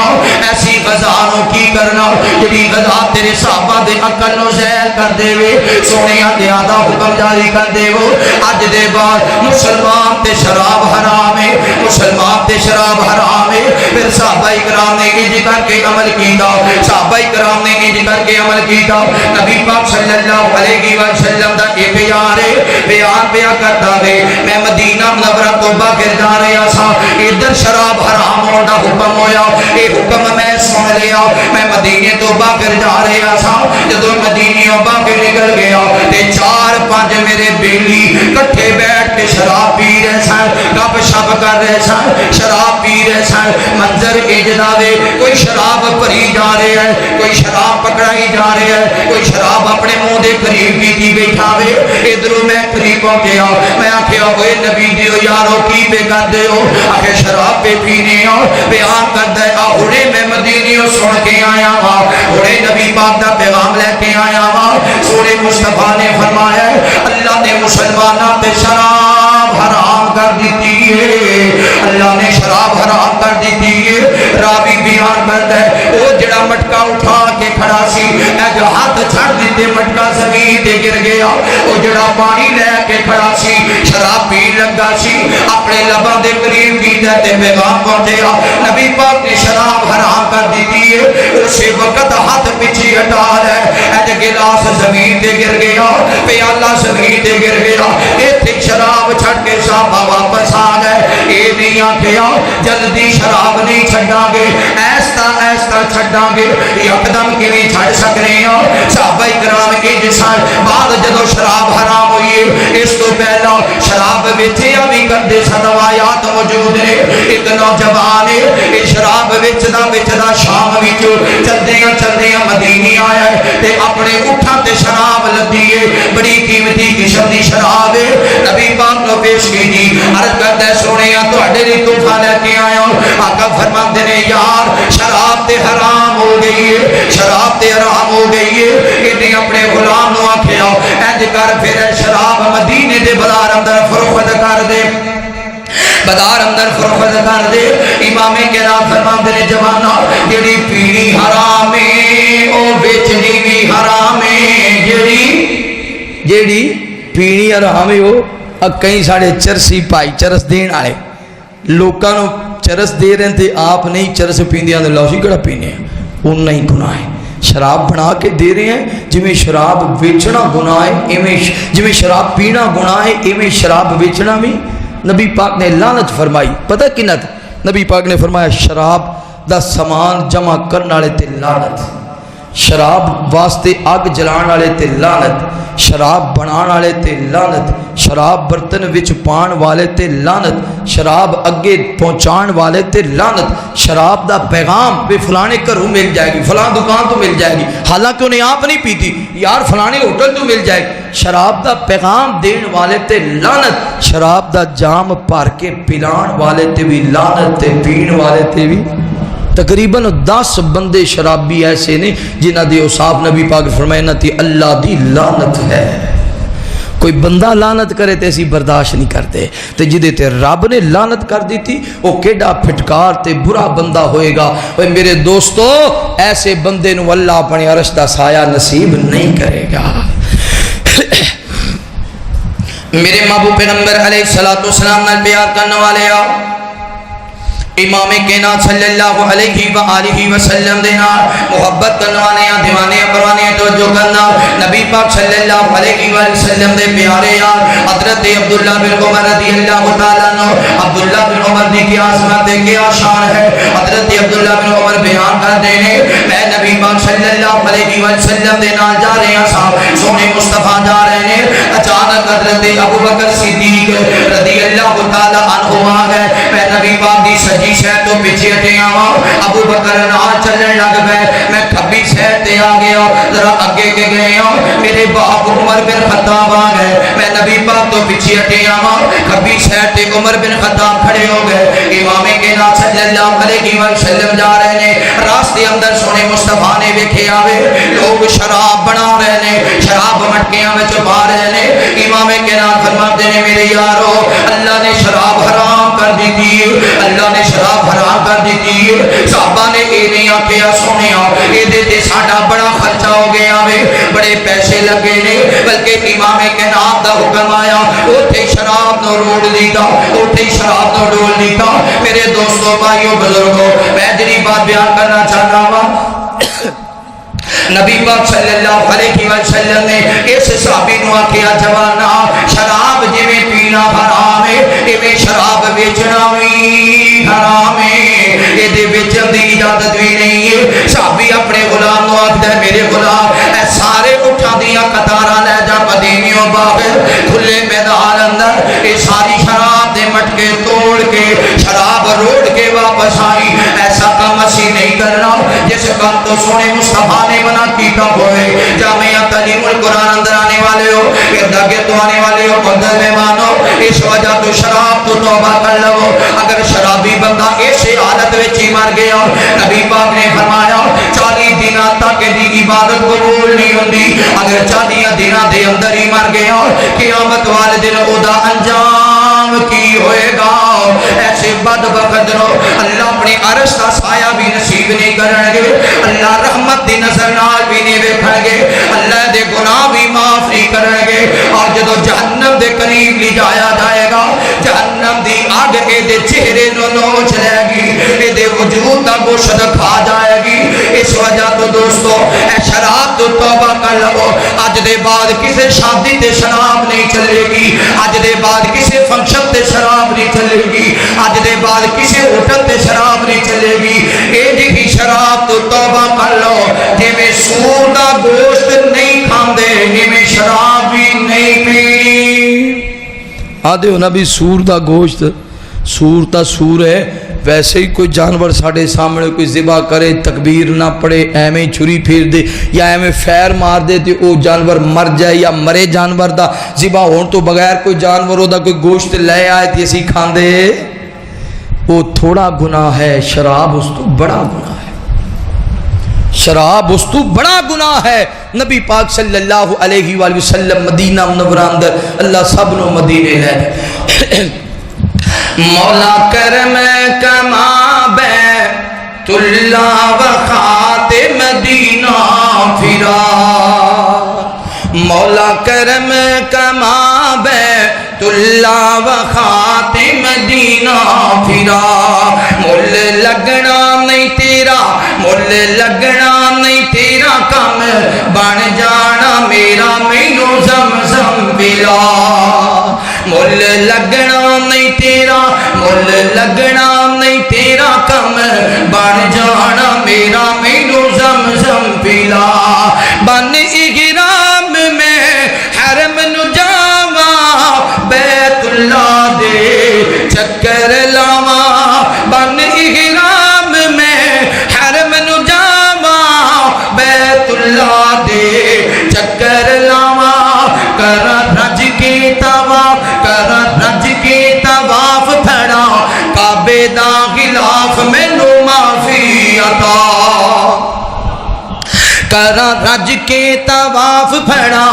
Speaker 3: ایسی غذا نو کی کرنا جڑی غذا تیرے صحابہ دے عقل نو زہر کر دے وے، سونے زیادہ حکم جاری کر دے وہ اج دے بعد مسلمان تے شراب حرام ہے، مسلمان تے شراب حرام ہے۔ پھر صحابہ کرام نے انج کر کے عمل کیتا، صحابہ کرام نے انج کر کے عمل کیتا، نبی پاک صلی اللہ علیہ وسلم دا یہ بیان کرتا ہے، میں مدینہ منورہ تو باہر جا رہا سا، ادھر شراب حرام ہونے دا حکم ہویا، یہ حکم میں سن لیا، میں مدینے تو باہر جا رہا سا، جدو مدینے باہر نکل گیا تے 4-5 میرے بیلی کٹھے بیٹھ کے شراب پی رہے سن، گپ شپ کر رہے سن، شراب پی رہے سن۔ منظر اجدا دے کوئی شراب بھری جا رہے ہے، کوئی شراب پکڑائی جا رہے ہے، کوئی شراب اپنے منہ دے قریب کی بیٹھا وے۔ ادھروں میں قریب ہو گیا، میں آخیا ہوئے نبی دیو یارو کی بے کر دے ہو، آخر شراب پہ پینے ہو بیان کر دے، آہوڑے میں مدینہ دینیوں سن کے آیا وا تھوڑے نبی پاک دا پیغام لے کے آیا وا سونے مصطفیٰ نے فرمایا اللہ نے مسلمانوں تے شراب حرام کر دیتی ہے اللہ نے شراب حرام کر دیتی ہے راوی بیان کرتا ہے وہ جڑا مٹکا اٹھا کے کھڑا سی اے جو ہاتھ چھڑ دیتے مٹکا زمین تے گر گیا وہ جڑا پانی لے کے کھڑا سی شراب پی لگا سی اپنے لباں دے قریب کیتا تے پیغام پہنچیا نبی پاک نے شراب حرام کر دیتی ہے اسی وقت ہاتھ پیچھے ہٹا لے اے جو گلاس زمین تے گر گیا پیالہ زمین تے گر گیا ایتھے شراب چھڑ کے صحابہ واپس آ گئے اے نہیں آکھیا جلدی شراب نہیں چھڑا گے ایستا ایستا چھڑا گے یکدم کی نہیں چھڑ سکنے ہیں صحابہ اکرام انسان بعد جدو شراب حرام ہوئی ہے اس تو پہلا شراب بیچیا بھی کردے سنوایات موجود ہے ایک نوجوان ہے شراب بیچدا شام وچوں چلدیاں مدینے آیا ہے تے اپنے اٹھاں تے شراب لدی ہے بڑی قیمتی قسم دی شراب ہے نبی پاک نو پیش کی جی عرض کرتا ہے سونیا تواڈے لئی تحفہ لے کے آیا ہوں آقا فرماندے نے یار شراب تے حرام ہو گئی ہے شراب تے حرام ہو گئی ہے انہیں اپنے غلام نو آکھیا انج کر پھر شراب مدینے دے بازار اندر فروخت کر دے بازار اندر فروخت کر دے امام کرام فرماندے نے جوانا جڑی پینی حرام ہے او بیچنی بھی حرام ہے جڑی پینی حرام ہے وہ کئی ساڑے چرسی پائی چرس دین آئے لوکاں نو چرس دے رہے تھے آپ نہیں چرس پیندیاں دے لاؤ سی کڑا پینے ہیں ان نہیں گناہ ہے شراب بنا کے دے رہے ہیں جمیں شراب بیچنا گناہ ہے جمیں شراب پینا گناہ ہے ایمیں شراب بیچنا بھی نبی پاک نے لعنت فرمائی پتہ کنا تھا نبی پاک نے فرمایا شراب دا سامان جمع کرنے والے تے لعنت شراب واسطے آگ جلان والے تے لعنت شراب بنان والے تے لعنت شراب برتن وچ پان والے تے لعنت شراب اگے پہنچان والے تے لعنت شراب دا پیغام بھی فلانے گھروں مل جائے گی فلاں دکان تو مل جائے گی حالانکہ انہیں آپ نہیں پیتی یار فلانے ہوٹل تو مل جائے گی شراب دا پیغام دین والے تے لعنت شراب دا جام پار کے پلان والے تے بھی لعنت تے پین والے تے بھی تقریباً 10 بندے شرابی ایسے نے جنہ دی اوصاف نبی پاک فرمائے نہ تھی اللہ دی لعنت ہے کوئی بندہ لعنت کرے تے اسی برداشت نہیں کرتے تے جدے تے رب نے لعنت کر دی تھی وہ کیڑا پھٹکار تے برا بندہ ہوئے گا اوے میرے دوستو ایسے بندے نو اللہ اپنے عرش دا سایہ نصیب نہیں کرے گا میرے محبوب پیغمبر علیہ السلام نے بیان کرنے والے امام کائنات صلی اللہ علیہ وآلہ وسلم دینا محبت کرنوانے یا دیوانے پروانے توجہ کرنا نبی پاک صلی اللہ علیہ وسلم دے پیارے یار حضرت عبداللہ بن عمر رضی اللہ تعالیٰ عنہ عبداللہ بن عمر دی کی عظمت کیا شان ہے حضرت عبداللہ بن عمر بیان کر دینے میں نبی پاک صلی اللہ علیہ وسلم دے نال جا رہے ہیں صاحب سونے مصطفیٰ جا رہے ہیں اچانک حضرت ابو بکر صدیق رضی اللہ تعالیٰ عنہ آ گئے میں نبی پاک دی سجی شہر تو پیچھے ہٹے آوا ابو بکر نال چلنے لگ گئے میں کبھی شہر تے آ گیا ذرا اگے کے گئے میرے باپ عمر بن خطاب آ گئے میں نبی پاک تو پیچھے ہٹے آوا کبھی شہر تے عمر بن خطاب کھڑے ہو گئے امام کائنات صلی اللہ علیہ وسلم جا رہے ہیں راستے اندر سونے مصطفیٰ نے ویکھے آوے لوگ شراب بنا رہے ہیں شراب مٹکیاں وچ پا رہے ہیں امام کائنات فرماتے ہیں میرے یارو اللہ نے شراب حرام کر دی تھی اللہ نے شراب حرام کر دیتی ہے صحابہ نے یہ نہیں آکھیا سونیا یہ دیتے ساڑھا بڑا خرچہ ہو گیا وے بڑے پیسے لگے نے بلکہ امام کائنات دا حکم آیا اٹھے شراب نو روڑ دیتا اٹھے شراب نو ڈول دیتا میرے دوستوں بھائیوں بزرگوں میں جنی بات بیان کرنا چاہتا ہوں نبی پاک صلی اللہ علیہ وسلم نے اس صحابی نو آکھیا جوانا شراب جویں پینا حرام ہے ایویں شراب بیچنا بھی حرام ہے یہ دے بیچن دی اجازت بھی نہیں ہے صحابی اپنے غلام نو آکھدا ہے میرے غلام اے سارے اٹھا دیا قطاراں لے جا مدینیوں باہر کھلے میدان اندر یہ ساری شراب دے مٹکے توڑ کے شراب روڑ کے واپس آئی ایسا کام اسی نہیں کرنا جس کام تو سونے مصطفیٰ نے منع کیتا ہوئے جامعہ تعلیم القرآن اندر آنے والے ہو ارداگے تو آنے والے ہو قدر میں مانو اس وجہ تو شراب تو توبہ کر لو اگر شرابی بندہ ایسے حالت وچ ایمان مر گیا نبی پاک نے فرمایا 40 دن تک دی عبادت قبول نہیں ہوندی اگر 40 دن دے اندر ہی مر گیا قیامت والے دن او دا انجام کی ہوئے گا ایسے بدبخت نو اللہ اپنی عرش کا سایہ بھی نصیب نہیں کرن گے اللہ رحمت دی نظر نال بھی نہیں ویکھن گے اللہ دے گناہ بھی معاف نہیں کرن گے اور جدو جہنم دے قریب لے جایا جائے گا جہنم دی آگ اے دے چہرے نو نوچ لے گی اے دے وجود دا گوشت کھا جائے گی اس وجہ تو دوستو اے شراب تو توبہ کر لو آج دے بعد کسے شادی تے شراب نہیں چلے گی آج دے بعد کسے فنکشن تے شراب نہیں چلے گی آج دے بعد کسے ہوٹل تے شراب نہیں چلے گی اے جی شراب تو توبہ کر لو جی میں سور دا گوشت نہیں کھاندے جی میں شراب بھی نہیں پی آدھے ہونا بھی سور دا گوشت سور تا سور ہے ویسے ہی کوئی جانور ساڑھے سامنے کوئی ذبح کرے تکبیر نہ پڑے ایمیں چھری پھیر دے یا ایمیں فیر مار دے تے او جانور مر جائے یا مرے جانور دا ذبح ہون تو بغیر کوئی جانور دا کوئی گوشت لے آئے تے اسی کھان دے وہ تھوڑا گناہ ہے شراب اس تو بڑا گناہ ہے شراب اس تو بڑا گناہ ہے نبی پاک صلی اللہ علیہ وآلہ وسلم مدینہ منورہ اندر اللہ سب نو مدینے لے مولا کرم کما بیت اللہ و خاتم مدینہ پھرا مولا کرم کما بیت اللہ و خاتم مدینہ پھرا مل لگنا نہیں تیرا مل لگنا نہیں تیرا کم بن جانا میرا مینو زمزم پلا مل لگنا نہیں تیرا مل لگنا نہیں تیرا کم بن جانا میرا مینو زمزم پلا بن احرام میں حرم نو جاواں بیت اللہ دے چکر لاواں بن احرام میں حرم نو جاواں بیت اللہ دے چکر لاواں کر رج کے طواف کر رج کے طواف پھڑا کعبے دا غلاف مینو معافی عطا کر رج کے طواف پھڑا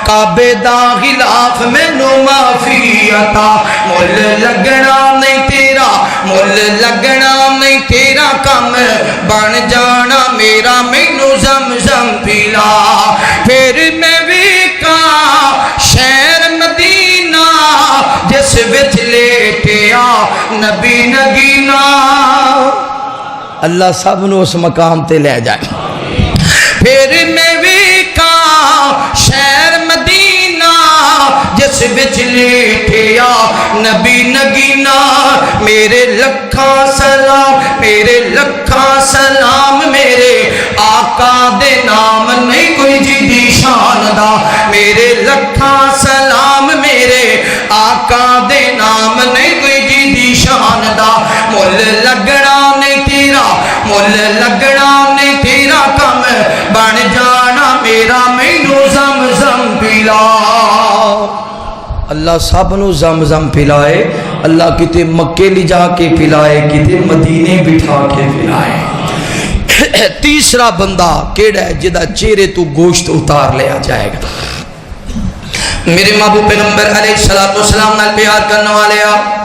Speaker 3: کعبے دا غلاف مینو معافی عطا مل لگنا نہیں تیرا مل لگنا نہیں تیرا کم بن جانا میرا مینو زمزم پلا پھر میں ویکھا شہر مدینہ جس وچ لیٹیا نبی نگینا اللہ سب نو اس مقام تے لے جائے پھر میں ویکھا شہر مدینہ جس وچ لیٹیا نبی نگینا میرے لکھاں سلام میرے لکھاں سلام میرے آقا دے نام نہیں کوئی جدی شان دا میرے لکھاں سلام میرے آقا دے نام نہیں کوئی جدی شان دا مل لگنا نہیں تیرا مل لگنا نہیں تیرا کم بن جانا میرا مینو زمزم پلا اللہ سب نو زمزم پلائے اللہ کتے مکے لے جا کے پلائے کتے مدینے بٹھا کے پلائے تیسرا بندہ کیڑا ہے جدا چہرے تو گوشت اتار لیا جائے گا میرے محبوب پیغمبر علیہ السلام نال پیار کرنے والے آپ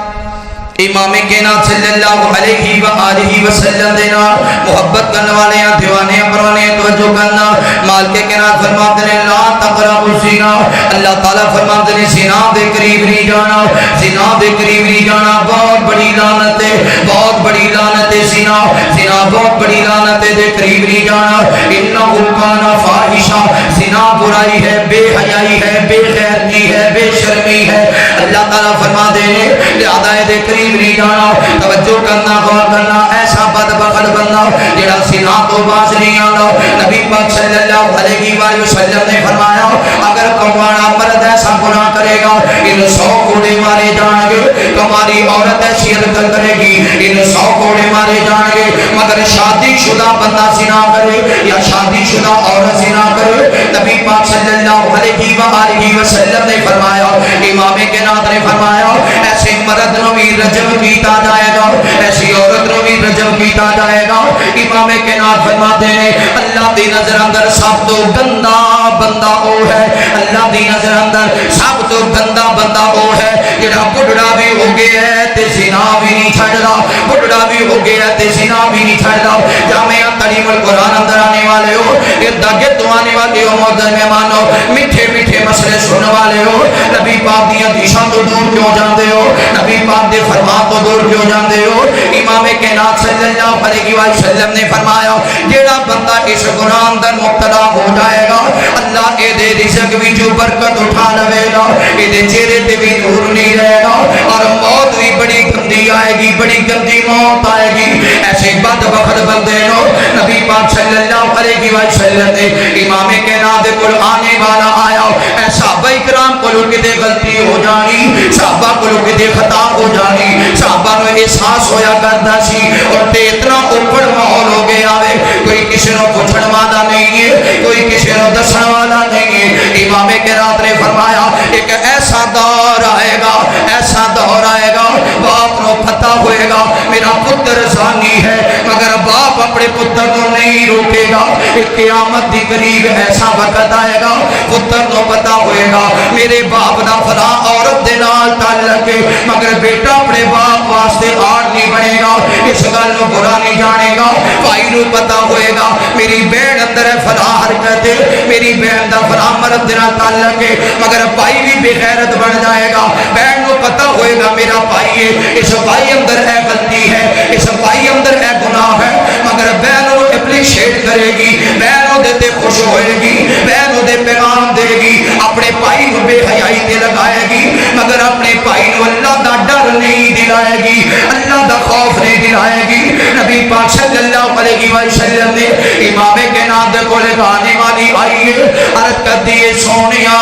Speaker 3: امام کائنات صلی اللہ علیہ وآلہ وسلم دینا محبت کرنے والے ہیں دیوانے پرانے توجہ کرنا مالک کائنات فرماتے ہیں لا تقربوا الزنا اللہ تعالیٰ فرماتے ہیں زنا دے قریب نہیں جانا زنا دے قریب نہیں جانا بہت بڑی لعنت ہے بہت بڑی لعنت ہے زنا زنا بہت بڑی لعنت ہے دے قریب نہیں جانا انہ کان فاحشہ زنا برائی ہے بے حیائی ہے بے غیرتی ہے بے شرمی ہے اللہ تعالیٰ فرماتے ہیں لہذا دے قریب نہیں جانا توجہ کرنا غور کرنا ایسا بدبخت بندہ جڑا زنا تو باز نہیں آنا نبی پاک صلی اللہ علیہ وآلہ وسلم نے فرمایا اگر کموانا مرد ایسا گناہ کرے گا ان 100 کوڑے مارے جائیں گے کماری عورت ایسی حرکت کرے گی ان 100 کوڑے مارے جائیں گے مگر شادی شدہ بندہ زنا کرے یا شادی شدہ عورت زنا کرے نبی پاک صلی اللہ علیہ وآلہ وسلم نے فرمایا امام کائنات نے فرمایا ایسے مرد نو بھی رجم کیتا جائے گا، ایسی عورت نو بھی رجم کیتا جائے گا۔ امام کائنات فرماتے ہیں اللہ دی نظر اندر سب تو گندا بندہ او ہے، اللہ دی نظر اندر سب تو گندا بندہ او ہے جڑا بڑھڑا بھی ہو گیا ہے تے زنا بھی نہیں چھڑدا، بڑھڑا بھی ہو گیا ہے تے زنا بھی نہیں چھڑدا۔ جامعہ تعلیم القرآن اندر آنے والے ہو، ارد تو آنے والے ہو، معزز مہمانو، میٹھے میٹھے مسئلے سننے والے ہو، نبی پاک دی حدیثاں تو دور کیوں جاندے ہو، نبی پاک دے فرمان تو دور کیوں جاندے ہو؟ امام کائنات صلی اللہ علیہ وسلم نے فرمایا جیڑا بندہ اس گناہ اندر مبتلا ہو جائے گا اللہ اے دے رزق بھی جو برکت اٹھا لے گا، اے دے چہرے تے بھی نور نہیں رہے گا، اور موت بھی بڑی گندی آئے گی، بڑی گندی موت آئے گی۔ ایسے بدبخت بندے نو نبی پاک صلی اللہ علیہ وسلم نے امام کائنات دے کول آنے والا آیا، اے صحابہ کرام کولوں کتے غلطی ہو جانی، صحابہ کولوں کتے خطا ہو جانی، صحابہ نو احساس ہویا کردا سی، اور تے اتنا اوپر ماحول ہو گیا ہے کوئی کسی نو پوچھن والا نہیں ہے، کوئی کسی نو دسن والا نہیں ہے۔ امام کائنات نے فرمایا ایک ایسا دور آئے گا، ایسا دور آئے گا باپ نو پتہ ہوئے گا میرا پتر زانی ہے مگر باپ اپنے پتر کو نہیں روکے گا۔ ایک قیامت دی قریب ایسا وقت آئے گا پتر نو پتہ ہوئے گا میرے باپ دا فلاں عورت دے نال تعلق ہے مگر بیٹا اپنے باپ واسطے آڑ نہیں بنے گا، اس گل نو برا نہیں جانے گا۔ بھائی نو پتہ ہوئے گا میری بہن اندر ہے فلاں حرکت ہے، میری بہن دا فلاں مرد دے نال تعلق ہے مگر بھائی بھی بے غیرت بن جائے گا۔ بہن کو پتہ ہوئے گا میرا بھائی ہے، اس بھائی اندر ہے غلطی ہے، اس بھائی اندر ہے گناہ ہے مگر بہن کو اپریشیٹ کرے گی، بہن دے تے خوش ہوئے گی، بہن دے پیغام دے گی، اپنے بھائی کو بے حیائی تے لگائے گی مگر اپنے بھائی کو اللہ دا ڈر نہیں دلائے گی، اللہ دا خوف نہیں دلائے گی۔ نبی پاک صلی اللہ علیہ وسلم نے امام کائنات دے کول آنے والی آئی ہے، عرض کر دیے سونیا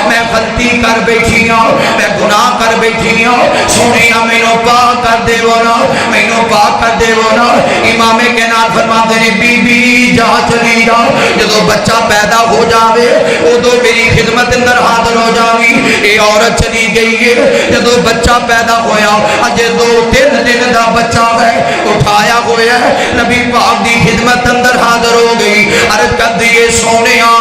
Speaker 3: میں غلطی کر بیٹھی ہوں، میں گناہ کر بیٹھی ہوں، سونیا مینوں پاک کر دے ونا، مینوں پاک کر دے ونا۔ امام کائنات فرماتے ہیں بی بی جا چلی جا، جدو بچہ پیدا ہو جاوے ادو میری خدمت اندر حاضر ہو جاوی۔ اے عورت چلی گئی ہے، جدو بچہ پیدا ہویا اجے 2-3 دن دا بچہ ہے اٹھایا ہویا ہے، نبی پاک دی خدمت اندر حاضر ہو گئی، عرض کر دیے سونیا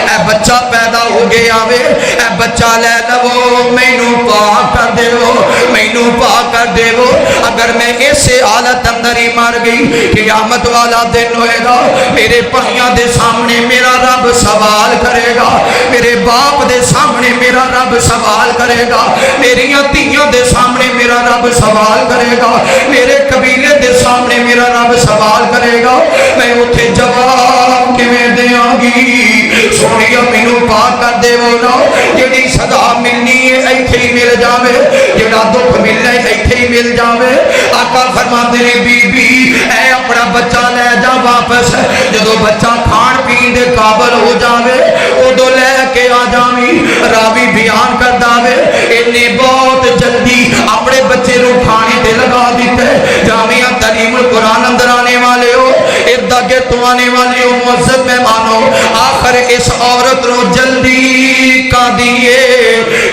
Speaker 3: اے بچہ پیدا ہو گیا وے، اے بچہ لے لو، مینوں پاک کر دے وہ، مینوں پاک کر دے وہ۔ اگر میں ایسے حالت اندر ہی مر گئی قیامت والا دن ہوئے گا میرے بھائیاں دے سامنے میرا رب سوال کرے گا، میرے باپ دے سامنے میرا رب سوال کرے گا، میریاں دھیاں دے سامنے میرا رب سوال کرے گا، میرے قبیلے دے سامنے میرا رب سوال کرے گا، میں اتھے جواب کیویں دیاں گی؟ سونیا مینوں پاک کر دے وہ نا، جڑی سزا ملنی ہے ایتھے ہی مل جاوے، جڑا دکھ ملنا ہے ایتھے ہی مل جاوے۔ آقا فرماتے ہیں بی بی اے اپنا بچہ لے جا واپس، جدو بچہ کھان پین دے قابل ہو جاوے ادو لے کے آ جاوی۔ راوی بیان کر داوے انہیں بہت جلدی اپنے بچے نو کھانے تے لگا دیتے۔ جامعہ تعلیم القرآن اندر آنے والے ہو، اردا کے تو آنے والے ہو، معزز مہمانو، آخر اس عورت نو جلدی کا دیے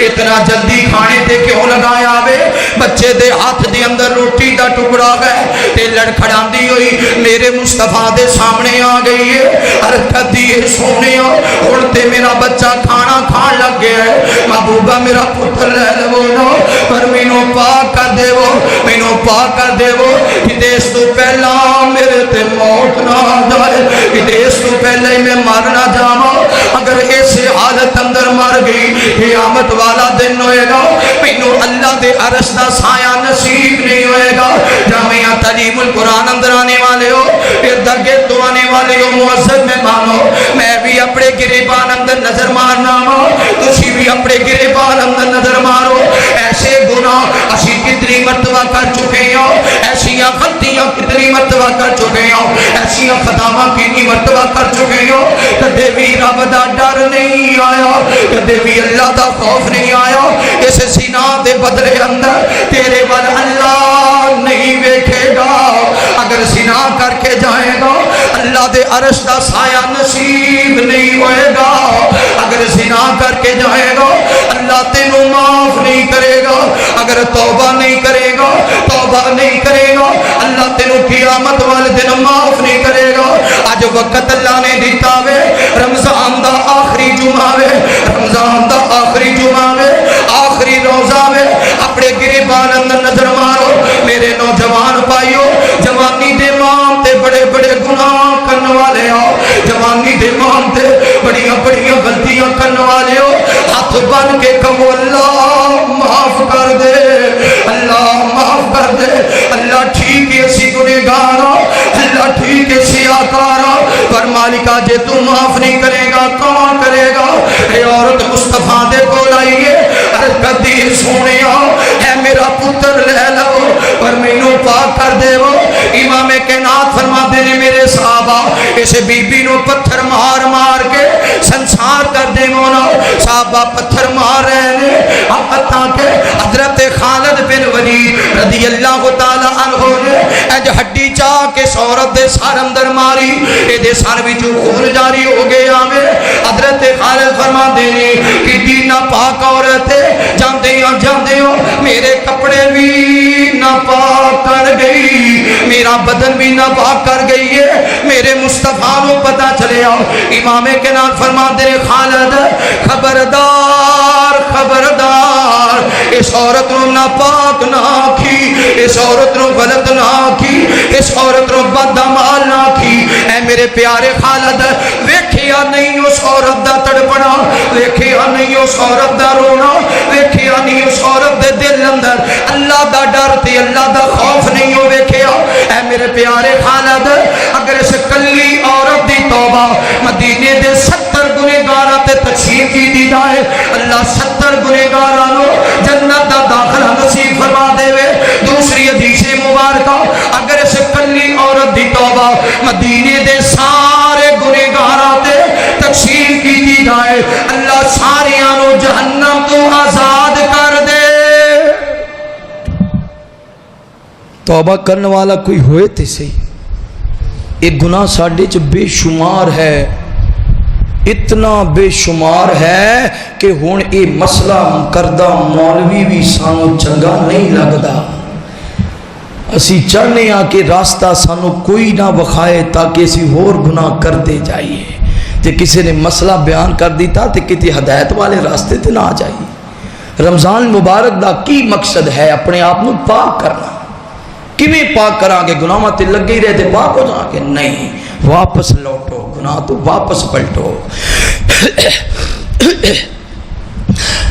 Speaker 3: اتنا جلدی کھانے تے کیوں لگایا وے؟ بچے دے ہاتھ دے اندر روٹی دا ٹکڑا گئے تے لڑکھڑاندی ہوئی میرے مصطفیٰ دے سامنے آ گئی ہے، حرکت دیے سونے ہن تے میرا بچہ کھانا کھان لگ گیا ہے، محبوبہ میرا پتر لے لو نا، پر مینوں پاک کر دے وہ، مینوں پاک کر دے وہ، کہ اس تو پہلا میرے تے موت نہ آ جائے، کہ اس تو پہلے میں مر نہ جاواں۔ اگر ایسے حالت اندر مر گئی قیامت والا دن ہوئے گا مینوں اللہ دے عرش دا سایہ نصیب نہیں ہوئے گا۔ جامعہ تعلیم القرآن اندر آنے والے ہو، ارد گرد تو آنے والے ہو، معزز مہمانو، میں بھی اپنے گریبان اندر نظر مارنا ہوں، تسی بھی اپنے گریبان اندر نظر مارو۔ ایسے گناہ اسی کتنی مرتبہ کر چکے ہو، ایسیاں غلطیاں کتنی مرتبہ کر چکے ہو، ایسیاں خطاواں کتنی مرتبہ کر چکے ہو، کدے بھی رب دا ڈر نہیں آیا، کدے بھی اللہ دا خوف نہیں آیا۔ اس زنا دے بدلے اندر تیرے ول اللہ نہیں ویکھے گا، اگر زنا کر کے جائے گا اللہ دے عرش دا سایہ نصیب نہیں ہوئے گا، اگر زنا کر کے جائے گا کرے گا، اگر توبہ نہیں کرے گا، توبہ نہیں کرے گا، اللہ تینوں قیامت والے دن معاف نہیں کرے گا۔ اج وقت اللہ نے دیتا وے، رمضان دا آخری جمعہ وے، رمضان دا آخری جمعہ وے، آخری روزہ وے، اپنے گریبان اندر نظر مارو میرے نوجوان بھائیو، جوانی دے مان تے بڑے بڑے گناہ کرنے والے ہو، جوانی دے مان تے بڑیاں بڑیاں غلطیاں کرنے والے ہو، ہاتھ بن کے کہو اللہ معاف کر دے، اللہ معاف کر دے، اللہ ٹھیک ہے اسی گنہگار ہو، اللہ ٹھیک ہے سیاکار ہو، پر مالکہ جے تو معاف نہیں کرے گا کون کرے گا؟ اے عورت مصطفیٰ دے کو لائیے عرض کردی سونے ہو ہے میرا پتر لے لو پر مینوں پاک کر دے وہ۔ امام کائنات فرما دے نے میرے صحابہ اسے بی بی نو پتھر مار مار کے سنسار کر دے مونا، صحابہ پتھر مار رہے نے حتیٰ کہ حضرت خالد بن ولید رضی اللہ تعالی عنہ نے اج ہڈی چاہ کے عورت دے سار اندر ماری، اے دے سار بھی جو خون جاری ہو گیا میں۔ حضرت خالد فرما دے نے کہ دینا پاک عورت جاندے ہو میرے کپڑے بھی نہ پاک کر گئی، میرا بدن بھی نہ پاک کر گئی ہے، میرے مصطفیٰ کو پتا چلے آؤ۔ امام کائنات فرما دے خالد خبردار خبردار، اس عورت نو نہ پاک نہ کی، اس عورت نو غلط نہ کی، اس عورت نو بدعمال نہ کی۔ اے میرے پیارے خالد ویکھیا نہیں اس عورت دا تڑپنا، ویکھیا نہیں اس عورت دا رونا، ویکھیا نہیں اس عورت دے دل اندر اللہ دا ڈر تے اللہ دا خوف نہیں ہو ویکھیا۔ اے میرے پیارے خالد اگر اس کلی عورت دی توبہ مدینے دے 70 گنہگاراں تے تقسیم کی دی جائے، اللہ 70 گنہگاراں نو جنت دا داخلہ نصیب فرما دے وے۔ دوسری حدیث مبارکہ اگر اس کلی عورت دی توبہ مدینے دے سارے گنہگاراں تے تقسیم کی دی جائے، اللہ ساریاں نو جہنم تو آزاد کر دے۔ توبہ کرنے والا کوئی ہوئے تے صحیح، ایک گناہ ساڑھے چ بے شمار ہے، اتنا بے شمار ہے کہ ہون اے مسئلہ کردہ مولوی بھی سانو چنگا نہیں لگدا، اسی چاہنے آ کہ راستہ سانو کوئی نہ بخائے تاکہ اسی اور گناہ کرتے جائیے، تے کسی نے مسئلہ بیان کر دیتا تے کتی ہدایت والے راستے تے نہ آ جائیے۔ رمضان مبارک دا کی مقصد ہے؟ اپنے آپ نو پاک کرنا۔ کیویں پاک کران گے؟ گناہ تے لگے ہی رہتے پاک ہو جان گے؟ نہیں، واپس لوٹو، گناہ تو واپس پلٹو۔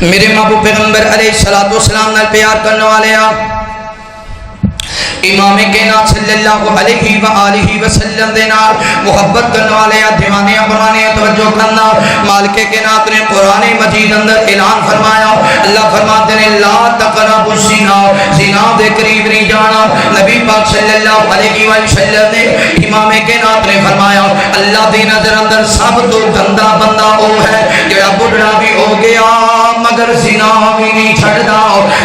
Speaker 3: میرے محبوب پیغمبر علیہ السلام نال پیار کرنے والے آپ امام کائنات صلی اللہ علیہ وآلہ وسلم دے نال محبت کرنے والے دیوانے قرآن توجہ کرنا۔ مالک کائنات نے قرآن مجید اندر اعلان فرمایا، اللہ فرماتے ہیں لا تقربوا الزنا، زنا دے قریب نہیں جانا۔ نبی پاک صلی اللہ علیہ وسلم نے امام کائنات نے فرمایا اللہ دی نظر اندر سب تو گندا بندہ وہ ہے جڑا بڑھڑا بھی ہو گیا مگر زنا بھی نہیں چھڑدا۔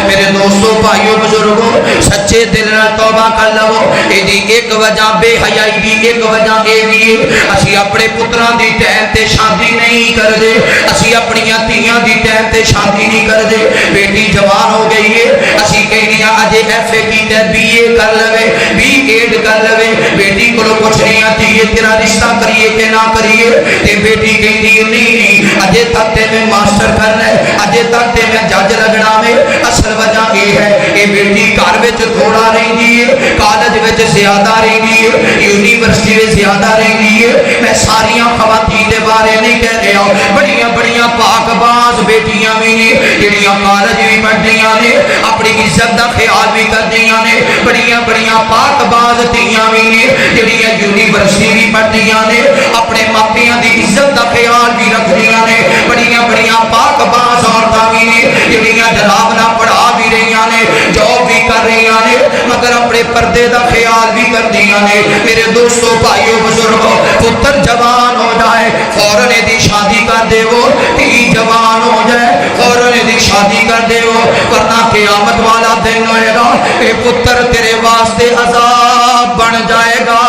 Speaker 3: میرے دوستو بھائیو بزرگو سچے دل نال توبہ کر لو۔ ایدی ایک وجہ بے حیائی دی ایک وجہ اے بھی اسی اپنے پتراں دی ٹائم تے شادی نہیں کر دے، اسی اپنی تیاں دی ٹائم تے شادی نہیں کر دے۔ بیٹی جوان ہو گئی ہے اسی کہنی اجے ایف اے کی تے بی اے کر لوے، بی ایڈ کر لوے، بیٹی کو پوچھ رہی ہیں یہ تیرا رشتہ کریے کہ نہ کریے، تے بیٹی کہندی نہیں اجے تک تے میں ماسٹر کرنا ہے، اجے تک تے میں جج لگنا ہے۔ اصل وجہ یہ ہے کہ بیٹی گھر وچ تھوڑا رہندی ہے، کالج وچ زیادہ رہندی ہے، یونیورسٹی وچ زیادہ رہندی ہے۔ میں ساریاں خواتین دے بارے نہیں کہہ رہا، بڑیاں بڑیاں پاک باز بیٹیاں بھی نے جڑیاں کالج بھی پڑھدیاں نے، اپنی عزت دا خیال بھی کردیاں نے، بڑیاں بڑیاں پاک باز تیاں بھی نے جڑیاں یونیورسٹی بھی پڑھدیاں نے، اپنے ماپیاں دی عزت دا خیال بھی رکھدیاں نے، بڑیاں بڑیاں پاک باز عورتاں بھی نے جڑیاں جناب نہ پڑھا بھی رہیاں نے، جاب بھی کر رہیاں نے، مگر اپنے پردے دا خیال بھی کردیاں نے۔ میرے دوستو بھائیو بزرگو پتر جوان ہو جائے فوراً دی شادی کر دے وہ، تھی جوان ہو جائے فوراً دی شادی کر دے وہ، ورنہ قیامت والا دن ہوئے گا اے پتر تیرے واسطے عذاب بن جائے گا،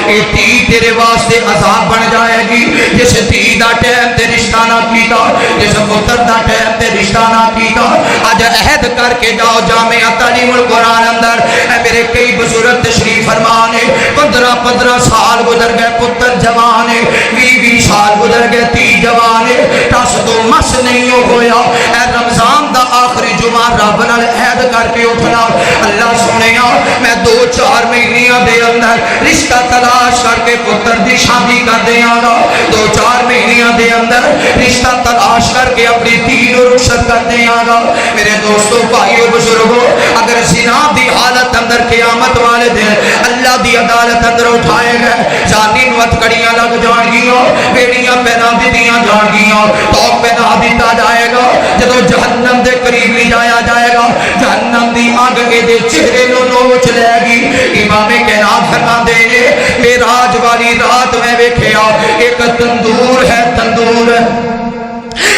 Speaker 3: یہ تھی تیرے واسطے عذاب بن جائے گی. جس تھی دا ٹائم تے رشتہ نہ کیتا, جس پتر دا ٹائم تے رشتہ نہ کیتا, اج عہد کر کے جاؤ جامعہ تعلیم القرآن اندر. اے میرے کئی بزرگ تشریف فرمانے 15 سال گزر گئے, پتر جوان ہے, 20 سال گزر گئے, 30 جوان ہے, ٹس تو مس نہیں ہویا. اے رمضان دا آخری جمعہ رب نال عہد کر کے اٹھنا, اللہ سنیا میں 2-4 مہینیاں دے اندر رشتہ تلاش کر کے پتر دی شادی کر دیاں گا. 2-4 مہینیاں دے اندر رشتہ تلاش کر کے اپنی دین و رخصت کر دیاں گا. میرے دوستو بھائیو بزرگو, اگر زنا دی حالت اندر قیامت والے دن اللہ دی عدالت اندر اٹھائے گئے, جانی نوت کڑیاں لگ جان گیاں, بیڑیاں پہنا دیاں جان گیاں, توق پہنا دیتا جائے گا. جدو جہنم دے قریب لی جایا جائے گا, جہنم دی آگ دے چہرے نو نوچ لے گی. امام کائنات فرماندے نے معراج والی رات میں ویکھیا ایک تندور ہے, تندور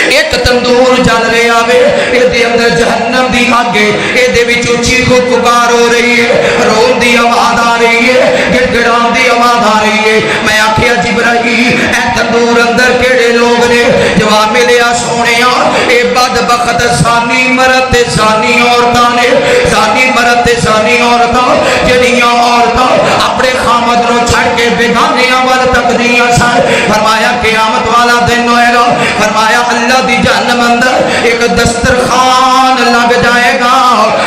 Speaker 3: ایک تندور جل رہا وے, یہ اندر جہنم دی آگ, یہ چیخ و پکار ہو رہی ہے, رون دی آواز آ رہی ہے, گڑگڑان دی آواز آ رہی ہے. میں آخیا جبرائیل اے تندور اندر کیڑے لوگ نے؟ جواب ملیا سونیا اے بدبخت زانی مرد تے زانی عورتاں نے, زانی مرد تے زانی عورتاں, جڑیاں عورتاں اپنے خامد نو چھڑ کے بیگانیاں وال تکدیاں سن. فرمایا قیامت والا دن ہوئے گا, فرمایا اللہ دی جہنم اندر ایک دسترخوان لگ جائے گا,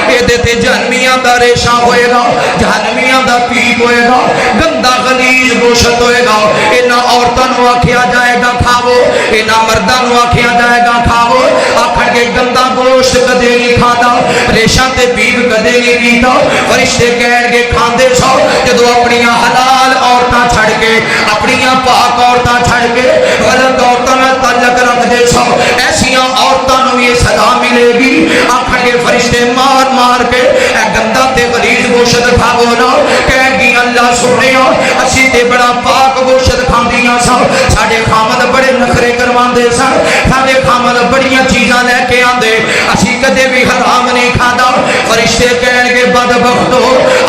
Speaker 3: یہ دیتے جہنمیاں دا ریشہ ہوئے گا, جہنمیاں دا پیپ ہوئے گا, گندہ غلیظ گوشت ہوئے گا. اینا عورتاں نو آکھیا جائے گا کھاو, اینا مرداں نو آکھیا جائے گا کھاو. آکھن کے گندہ گوشت کدے نہیں کھادا, ریشہ تے پیپ کدے نہیں پیتا. فرشتے کہن کے کھاندے سو جدو اپنیاں حلال عورتاں چھڑ کے, اپنیاں پاک عورتاں چھڑ کے غلط عورتاں نال تعلق رکھ دے سو, ایسیاں عورتاں نو یہ سزا ملے گی. آکھن کے فرشتے مار مار کے اے گندا تے غلیظ گوشت کھاو نا. کہن گی اللہ سنیا اسی تے بڑا پاک گوشت کھاندیاں سا, ساڈے خامد بڑے نخرے کرواندے سن, ساڈے خامد بڑیاں چیزاں لے کے آندے, اسی کدے بھی حرام نہیں کھادا. فرشتے کہن کے بدبختو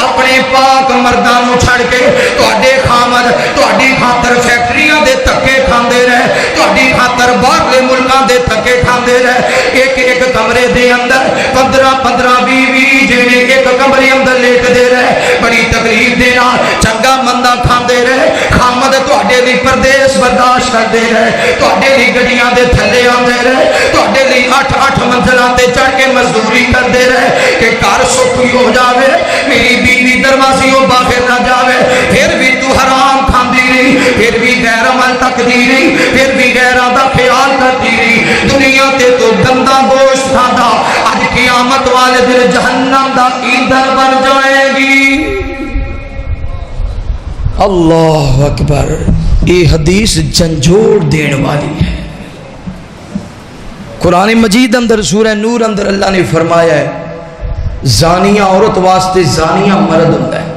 Speaker 3: اپنے پاک مرداں نو چھڑ کے تواڈے خامد تواڈی خاطر فیکٹریاں دے تکے کھاندے رہے, تواڈی خاطر باہرلے ملکاں دے تکے کھاندے رہے. ایک ایک کمرے دے اندر 15-20 جنے ایک کمرے اندر لیٹ دے رہے, بڑی تکلیف دے نال چنگا مندہ کھاندے رہے. خامد تواڈے لئی پردیس برداشت کردے رہے, تواڈے لئی گڈیاں دے تھلے آندے رہے, تواڈے لئی 8 منزلاں تے چڑھ کے مزدوری کردے رہے کہ گھر سکھی ہو جاوے, میری بیوی دروازیوں باہر نہ جاوے. پھر بھی تو حرام کھاندی رہی, پھر بھی غیر عمل تکدی رہی, پھر بھی غیراں دا خیال کرتی رہی. دنیا تے تو گندا گوشت کھادا, اج قیامت والے دن جہنم دا ایندھن بن جائے گی. اللہ اکبر. یہ حدیث جھنجھوڑ دین والی ہے. قرآن مجید اندر سورہ نور اندر اللہ نے فرمایا ہے زانیہ عورت واسطے زانیہ مرد ہوتا ہے.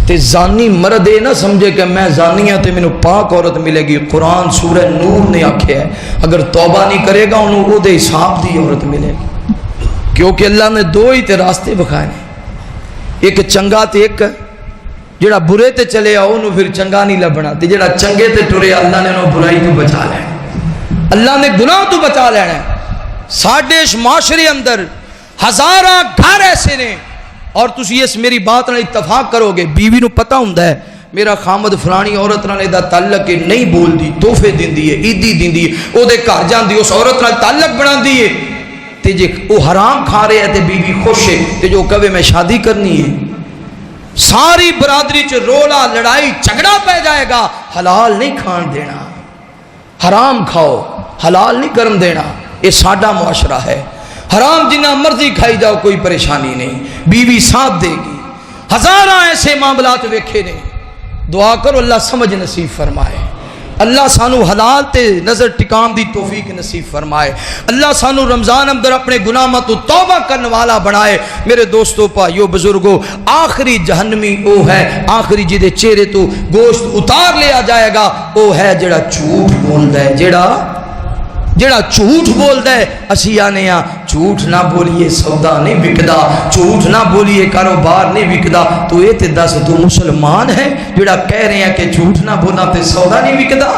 Speaker 3: تے زانی مرد یہ نہ سمجھے کہ میں زانیہ تے میں پاک عورت ملے گی. قرآن سورہ نور نے آکھیا ہے اگر توبہ نہیں کرے گا انہوں وہ دے حساب دی عورت ملے گی, کیونکہ اللہ نے 2 ہی تے راستے بکھائے ہیں, ایک چنگا تے ایک جڑا برے تے چلے آؤ انہوں پھر چنگا نہیں لبنا, تے جڑا چنگے تے ٹرے اللہ نے انہوں برائی تو بچا لینا, اللہ نے گناہ تو بچا لینا. ساڈے اس معاشرے اندر ہزاراں گھر ایسے نے, اور تسی اس میری بات نال اتفاق کرو گے, بیوی نو پتہ ہوندا ہے میرا خامد فلانی عورت نال دا تعلق ہے, نہیں بولدی, تحفے دیندی ہے, عیدی دیندی ہے, او دے گھر جاندی اس عورت نال تعلق بناندی ہے, تے جے او حرام کھا رہے ہے تے بیوی خوش ہے, تے جو کہے میں شادی کرنی ہے, ساری برادری چ رولا لڑائی جھگڑا پہ جائے گا. حلال نہیں کھان دینا, حرام کھاؤ, حلال نہیں کرن دینا. یہ ساڈا معاشرہ ہے. حرام جنہ مرضی کھائی جاؤ کوئی پریشانی نہیں, بیوی ساتھ دے گی. ہزاراں ایسے معاملات ویکھے نے. دعا کرو اللہ سمجھ نصیب فرمائے, اللہ سانو حلال تے نظر ٹکان دی توفیق نصیب فرمائے, اللہ سانو رمضان اندر اپنے گناہاں تو توبہ کرنے والا بنائے. میرے دوستو بھائیو بزرگو, آخری جہنمی او ہے, آخری جدے چہرے تو گوشت اتار لیا جائے گا, او ہے جڑا جھوٹ بولدا ہے, جڑا جڑا جھوٹ بولدا ہے اسی آنے ہاں جھوٹ نہ بولیے سودا نہیں وکدا، جھوٹ نہ بولیے کاروبار نہیں وکدا، تو یہ تے دس تو مسلمان ہے جڑا کہہ رہے ہیں کہ جھوٹ نہ بولا تے سودا نہیں وکدا؟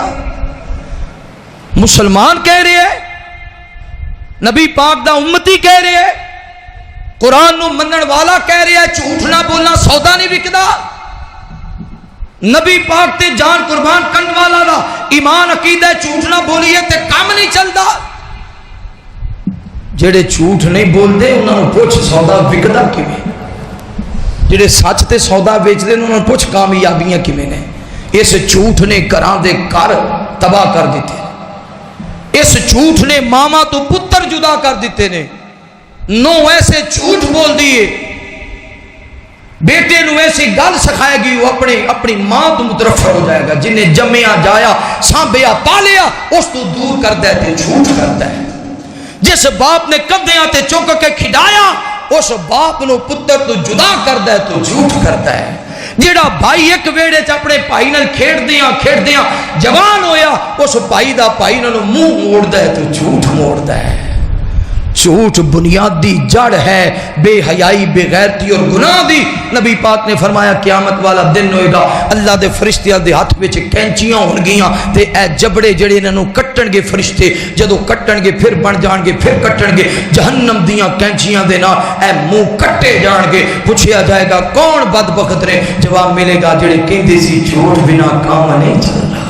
Speaker 3: مسلمان کہہ رہے ہیں، نبی پاک دا امتی کہہ رہے ہیں، قرآن نو منن والا کہہ رہے ہیں جھوٹ نہ بولنا سودا نہیں وکدا۔ نبی پاک تے جان قربان کرن والا دا ایمان عقیدہ جھوٹ نہ بولیے تے کام نہیں چلدا۔ جڑے جھوٹ نہیں بولدے انہاں نوں پوچھ سودا وکدا کیویں، جڑے سچ تے سودا بیچدے انہاں نوں پوچھ کامیابیاں کیویں نے۔ اس جھوٹ نے گھراں دے گھر تباہ کر دیتے، اس جھوٹ نے ماما تو پتر جدا کر دیتے نے۔ نو ایسے جھوٹ بول دیے، بیٹے نو ایسی گل سکھائے گی وہ اپنی ماں تو مترفع ہو جائے گا۔ جنہیں جمیا جایا سانبیا پالیا اس تو دور کرتا ہے تے جھوٹ کرتا ہے۔ جس باپ نے کدیاں تے چک کے کھڈایا اس باپ نو پتر تو جدا کرتا ہے تو جھوٹ کرتا ہے۔ جڑا بھائی ایک ویڑے چ اپنے بھائی نال کھیڈدیاں جوان ہویا اس بھائی دا بھائی نال منہ موڑدا ہے تو جھوٹ موڑدا ہے۔ جھوٹ بنیادی جڑ ہے بے حیائی، بے غیرتی اور گناہ دی۔ نبی پاک نے فرمایا قیامت والا دن ہوئے گا اللہ دے فرشتیاں دے ہاتھ وچ کینچیاں ہون گیاں تے اے جبڑے جڑے انہاں نوں کٹن گے فرشتے، جدوں کٹن گے پھر بن جان گے، پھر کٹن گے، جہنم دیاں کینچیاں دے نال اے منہ کٹے جان گے۔ پوچھیا جائے گا کون بدبخت نے؟ جواب ملے گا جڑے کہندے سی جھوٹ بنا کام نہیں چلدا،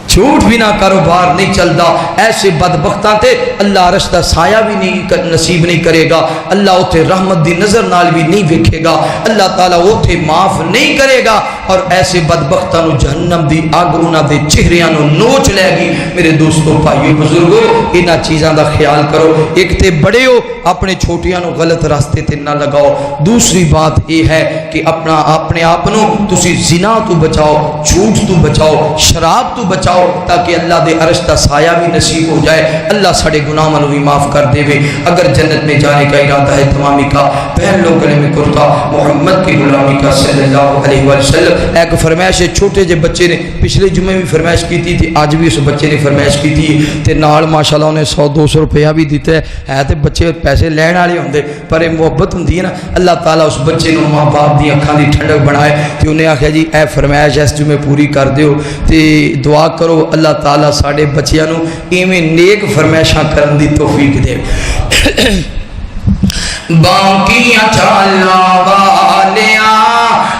Speaker 3: جھوٹ بنا کاروبار نہیں چلتا۔ ایسے بدبختاں تے اللہ عرش دا سایہ بھی نہیں نصیب نہیں کرے گا، اللہ اوتھے رحمت دی نظر نال بھی نہیں ویکھے گا، اللہ تعالیٰ اوتھے معاف نہیں کرے گا، اور ایسے بدبختاں نو جہنم دی اگ انہاں دے چہریاں نو نوچ لے گی۔ میرے دوستو بھائیو بزرگو انہاں چیزاں دا خیال کرو۔ ایک تے بڑے ہو اپنے چھوٹیاں نو غلط راستے تے نہ لگاؤ۔ دوسری بات یہ ہے کہ اپنے آپ نو تسی زنا تو بچاؤ، جھوٹ تو بچاؤ، شراب تو بچاؤ، تاکہ اللہ دے عرش کا سایہ بھی نصیب ہو جائے، اللہ ساڑے گناہوں کو بھی معاف کر دے وے۔ اگر جنت میں جانے کا ارادہ ہے تمامی کا پہن لو کلمہ کرتا محمد کی غلامی کا صلی اللہ علیہ وسلم۔ ایک فرمائش ہے چھوٹے جے بچے نے پچھلے جمعے بھی فرمائش کی تھی، آج بھی اس بچے نے فرمائش کی تھی تے نال ماشاءاللہ انہیں 100-200 روپیہ بھی دیتا ہے تے بچے پیسے لین والے ہوندے پر محبت ہوندی ہے نا۔ اللہ تعالیٰ اس بچے نو ماں باپ دی اکھاں دی ٹھنڈک بنائے تے انہیں آکھیا جی اے فرمائش اس جمعے پوری کر دیو تے دعا کرو اللہ تعالیٰ ساڑے بچیاں نو ایویں نیک فرمائشاں کرن دی توفیق دے۔ باقیاں چالا والیاں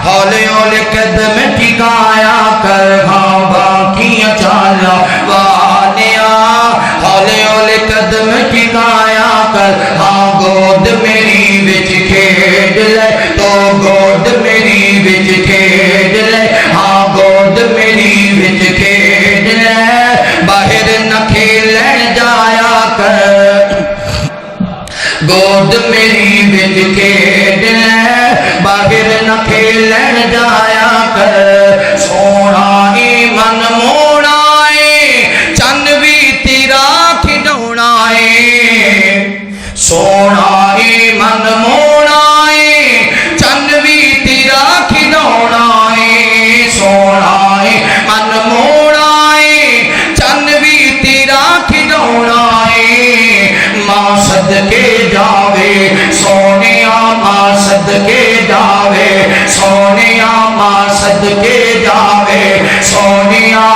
Speaker 3: ہولے ہولے قدم ٹھکایا کر، ہاں باقیاں چالا والیاں ہولے ہولے قدم ٹھکایا کر، ہاں گود میری وچ کھیڈ لے تو گود میری وچ کھیڈ لے، ہاں گود میری وچ کھیڈ لے، باہر نہ کھیلن جایا کر، گود میری وچ کھیڈ لے، باہر نہ کھیلن جایا کر، سونا ہی من موڑا ہے چن بھی تیرا کھڈونا ہے، سونا ہی من موڑا ہے چن بھی تیرا کھڈونا ہے، سونا ہی من موڑا ہے چن بھی تیرا کھڈونا ہے، ماں صدقے جاوے سونیا ماں صدقے جاوے سونیا ماں صدقے جاوے سونیا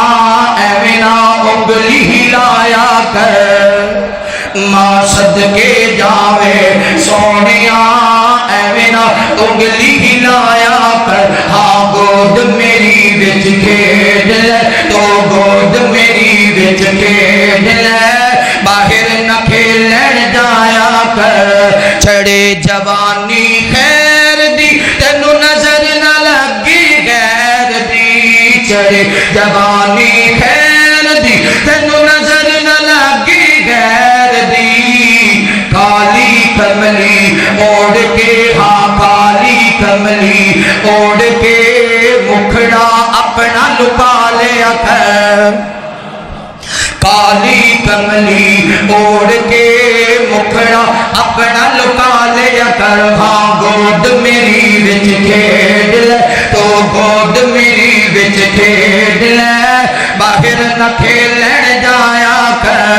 Speaker 3: ایویں نہ انگلی ہلایا کر، ماں صدقے جاوے سونیا ایویں نہ انگلی ہلایا کر، ہاں گود میری وچ کھیڈ لے تو گود میری وچ کھیڈ لے، باہر نہ کھیلن جایا کر، چھڑے جوانی خیر دی تینو نظر نہ لگی غیر دی، چھڑے جوانی خیر دی تینو نظر نہ لگی غیر دی، کالی کملی اوڑ کے ہاں کالی کملی اوڑ کے مکھڑا اپنا لکا لیا کر، کالی کملی اوڑ کے مکھڑا اپنا لکا لیا کر، ہاں گود میری وچ کھیڈ لے تو گود میری وچ کھیڈ لے، باہر نہ کھیلن جایا کر،